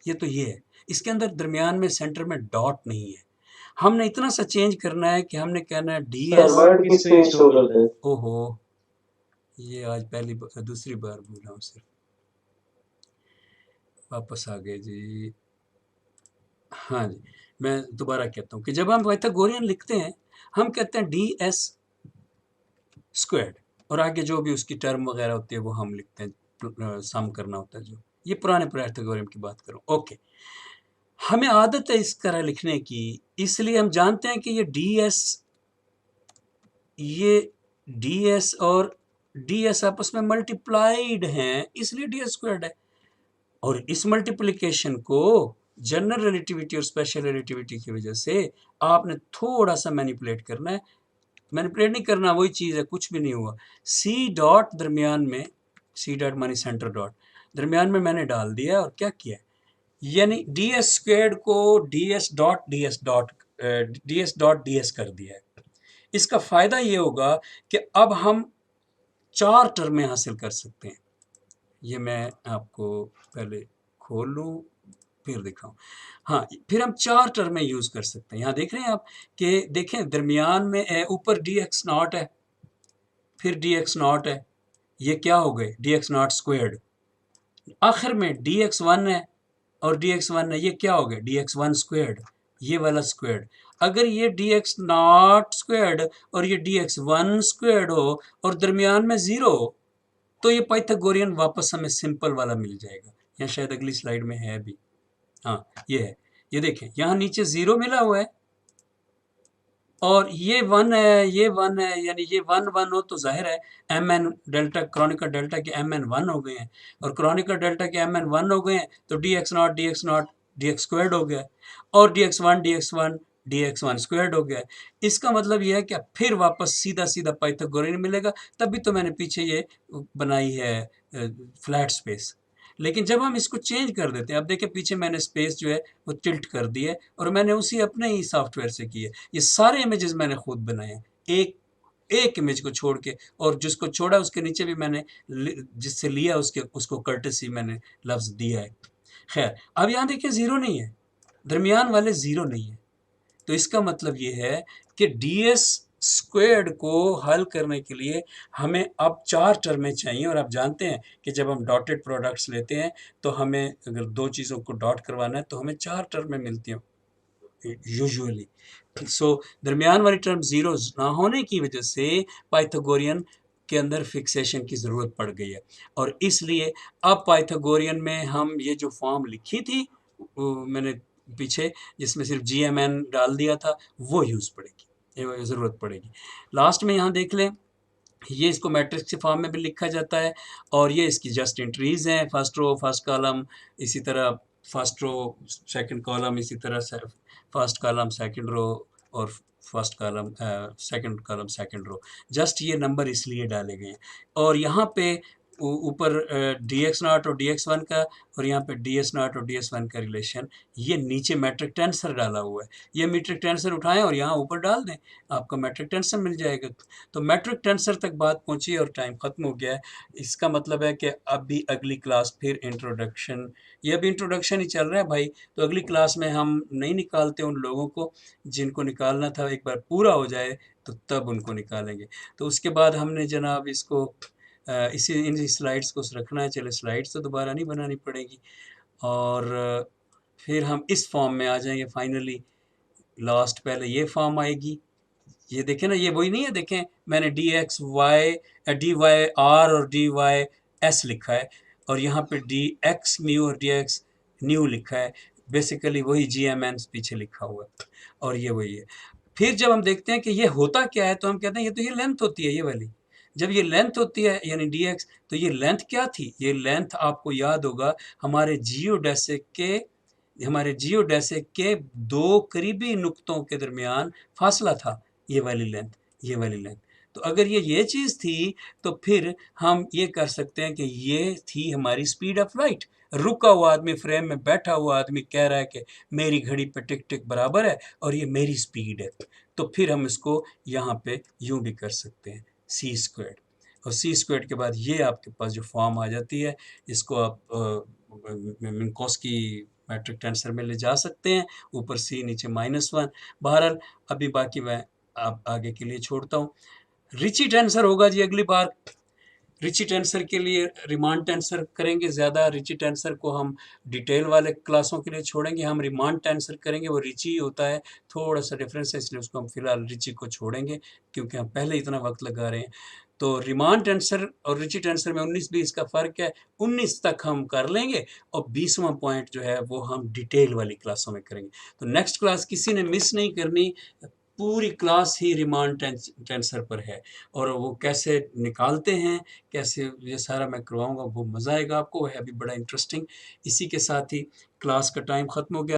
ये तो ये है। इसके अंदर दरमियान में सेंटर में डॉट नहीं है। हमने इतना सा चेंज करना है कि हमने कहना है ds। वर्ड की स्पेस शो करते हैं। ओहो, ये आज दूसरी बार बोला हूँ सिर्फ। वापस आ गए जी। हाँ जी, मैं दोबारा कहता हूँ कि जब हम पाइथागोरियन लिखते हैं हम कहते हैं ds² और आगे जो भी उसकी टर्म वगैरह होती है वो हम लिखते हैं, सम करना होता है जो। ये पुराने पाइथागोरियन की बात करूँ। ओके, हमें आदत है इस तरह लिखने की, इसलिए हम जानते हैं कि ये ds और ds आपस में मल्टीप्लाइड हैं, इसलिए ds² है। और इस मल्टीप्लिकेशन को जनरल रिलेटिविटी और स्पेशल रिलेटिविटी की वजह से आपने थोड़ा सा मैनिपुलेट करना है। मैनिपुलेट नहीं करना, वही चीज़ है, कुछ भी नहीं हुआ। सी डॉट दरमियान में, सी डॉट मानी सेंटर डॉट, दरमियान में मैंने डाल दिया और क्या किया, यानी ds² को ds कर दिया है। इसका फ़ायदा ये होगा कि अब हम 4 टर्में हासिल कर सकते हैं। ये मैं आपको पहले खोल लूँ फिर दिखाऊँ। हाँ, फिर हम 4 टर्में यूज़ कर सकते हैं। यहाँ देख रहे हैं आप कि देखें दरमियान में ऊपर dx0 है, फिर dx0 है, ये क्या हो गए dx0²। आखिर में dx1 है और dx1 है, ये क्या हो गए dx1², ये वाला स्क्वायर्ड। अगर ये dx0² और ये dx1² हो और दरमियान में 0 हो तो ये पाइथागोरियन वापस हमें सिंपल वाला मिल जाएगा। यहाँ शायद अगली स्लाइड में है भी, हाँ ये है, ये देखें यहाँ नीचे 0 मिला हुआ है और ये 1 है, ये 1 है, यानी ये 1 1 हो तो ज़ाहिर है mn डेल्टा क्रोनिकल डेल्टा के mn 1 हो गए हैं और क्रोनिकल डेल्टा के mn 1 हो गए हैं तो dx0 dx स्क्वायर्ड हो गया और dx1 स्क्वायर्ड हो गया। इसका मतलब ये है कि अब फिर वापस सीधा पाइथागोरियन मिलेगा, तभी तो मैंने पीछे ये बनाई है फ्लैट स्पेस। लेकिन जब हम इसको चेंज कर देते हैं, अब देखिए पीछे मैंने स्पेस जो है वो टिल्ट कर दी है और मैंने उसी अपने ही सॉफ्टवेयर से की है। ये सारे इमेजेस मैंने खुद बनाए हैं, एक इमेज को छोड़ के, और जिसको छोड़ा उसके नीचे भी मैंने जिससे लिया उसको कर्टेसी मैंने लफ्ज़ दिया है। खैर, अब यहाँ देखिए ज़ीरो नहीं है, दरमियान वाले ज़ीरो नहीं है, तो इसका मतलब ये है कि ds स्क्वायर्ड को हल करने के लिए हमें अब 4 टर्में चाहिए और आप जानते हैं कि जब हम डॉटेड प्रोडक्ट्स लेते हैं तो हमें अगर 2 चीज़ों को डॉट करवाना है तो हमें 4 टर्में मिलती हैं यूजुअली। सो दरमियान वाली टर्म ज़ीरो ना होने की वजह से पाइथागोरियन के अंदर फिक्सेशन की ज़रूरत पड़ गई है और इसलिए अब पाइथागोरियन में हम ये जो फॉर्म लिखी थी मैंने पीछे, जिसमें सिर्फ GMN डाल दिया था, वो यूज़ पड़ेगी, ये ज़रूरत पड़ेगी। लास्ट में यहाँ देख लें, ये इसको मैट्रिक्स के फॉर्म में भी लिखा जाता है और ये इसकी जस्ट एंट्रीज़ हैं, फर्स्ट रो फर्स्ट कॉलम, इसी तरह फर्स्ट रो सेकंड कॉलम, इसी तरह फर्स्ट कॉलम सेकंड रो और first column second column second row. Just ये नंबर इसलिए डाले गए हैं और यहाँ पे ऊपर dx0 और dx1 का और यहाँ पे ds0 और ds1 का रिलेशन, ये नीचे मैट्रिक टेंसर डाला हुआ है। ये मैट्रिक टेंसर उठाएं और यहाँ ऊपर डाल दें, आपको मैट्रिक टेंसर मिल जाएगा। तो मैट्रिक टेंसर तक बात पहुँची और टाइम ख़त्म हो गया है। इसका मतलब है कि अभी अगली क्लास फिर इंट्रोडक्शन, ये अभी इंट्रोडक्शन ही चल रहा है भाई, तो अगली क्लास में हम नहीं निकालते उन लोगों को जिनको निकालना था, एक बार पूरा हो जाए तो तब उनको निकालेंगे। तो उसके बाद हमने जनाब इसको इन स्लाइड्स को रखना है। चले, स्लाइड्स तो दोबारा नहीं बनानी पड़ेगी और फिर हम इस फॉर्म में आ जाएंगे फाइनली। लास्ट पहले ये फॉर्म आएगी, ये देखें ना, ये वही नहीं है, देखें मैंने dy r और dy s लिखा है और यहाँ पे dx म्यू और dx न्यू लिखा है, बेसिकली वही GMN पीछे लिखा हुआ है और ये वही है। फिर जब हम देखते हैं कि ये होता क्या है तो हम कहते हैं ये तो ये लेंथ होती है, ये वाली जब ये लेंथ होती है यानी dx, तो ये लेंथ क्या थी? ये लेंथ आपको याद होगा हमारे जियोडेसिक के 2 करीबी नुक्तों के दरमियान फासला था, ये वाली लेंथ। तो अगर ये चीज़ थी तो फिर हम ये कर सकते हैं कि ये थी हमारी स्पीड ऑफ लाइट। रुका हुआ आदमी, फ्रेम में बैठा हुआ आदमी कह रहा है कि मेरी घड़ी पे टिक टिक बराबर है और ये मेरी स्पीड है, तो फिर हम इसको यहाँ पे यूँ भी कर सकते हैं, सी स्क्वायर्ड, और सी स्क्वायर्ड के बाद ये आपके पास जो फॉर्म आ जाती है, इसको आप मिन्कोस्की मैट्रिक टेंसर में ले जा सकते हैं, ऊपर सी नीचे -1। बहरहाल अभी बाकी मैं आप आगे के लिए छोड़ता हूँ। रिची टेंसर होगा जी अगली बार। रिची टेंसर के लिए रिमांड टेंसर करेंगे ज़्यादा, रिची टेंसर को हम डिटेल वाले क्लासों के लिए छोड़ेंगे, हम रिमांड टेंसर करेंगे, वो रिची ही होता है, थोड़ा सा डिफरेंस है, इसलिए उसको हम फिलहाल रिची को छोड़ेंगे क्योंकि हम पहले इतना वक्त लगा रहे हैं। तो रिमांड टेंसर और रिची टेंसर में 19-20 का फ़र्क है, 19 तक हम कर लेंगे और 20वां पॉइंट जो है वो हम डिटेल वाली क्लासों में करेंगे। तो नेक्स्ट क्लास किसी ने मिस नहीं करनी, पूरी क्लास ही रिमांड टेंसर पर है और वो कैसे निकालते हैं, कैसे, ये सारा मैं करवाऊँगा, वो मज़ा आएगा आपको, है भी बड़ा इंटरेस्टिंग। इसी के साथ ही क्लास का टाइम ख़त्म हो गया।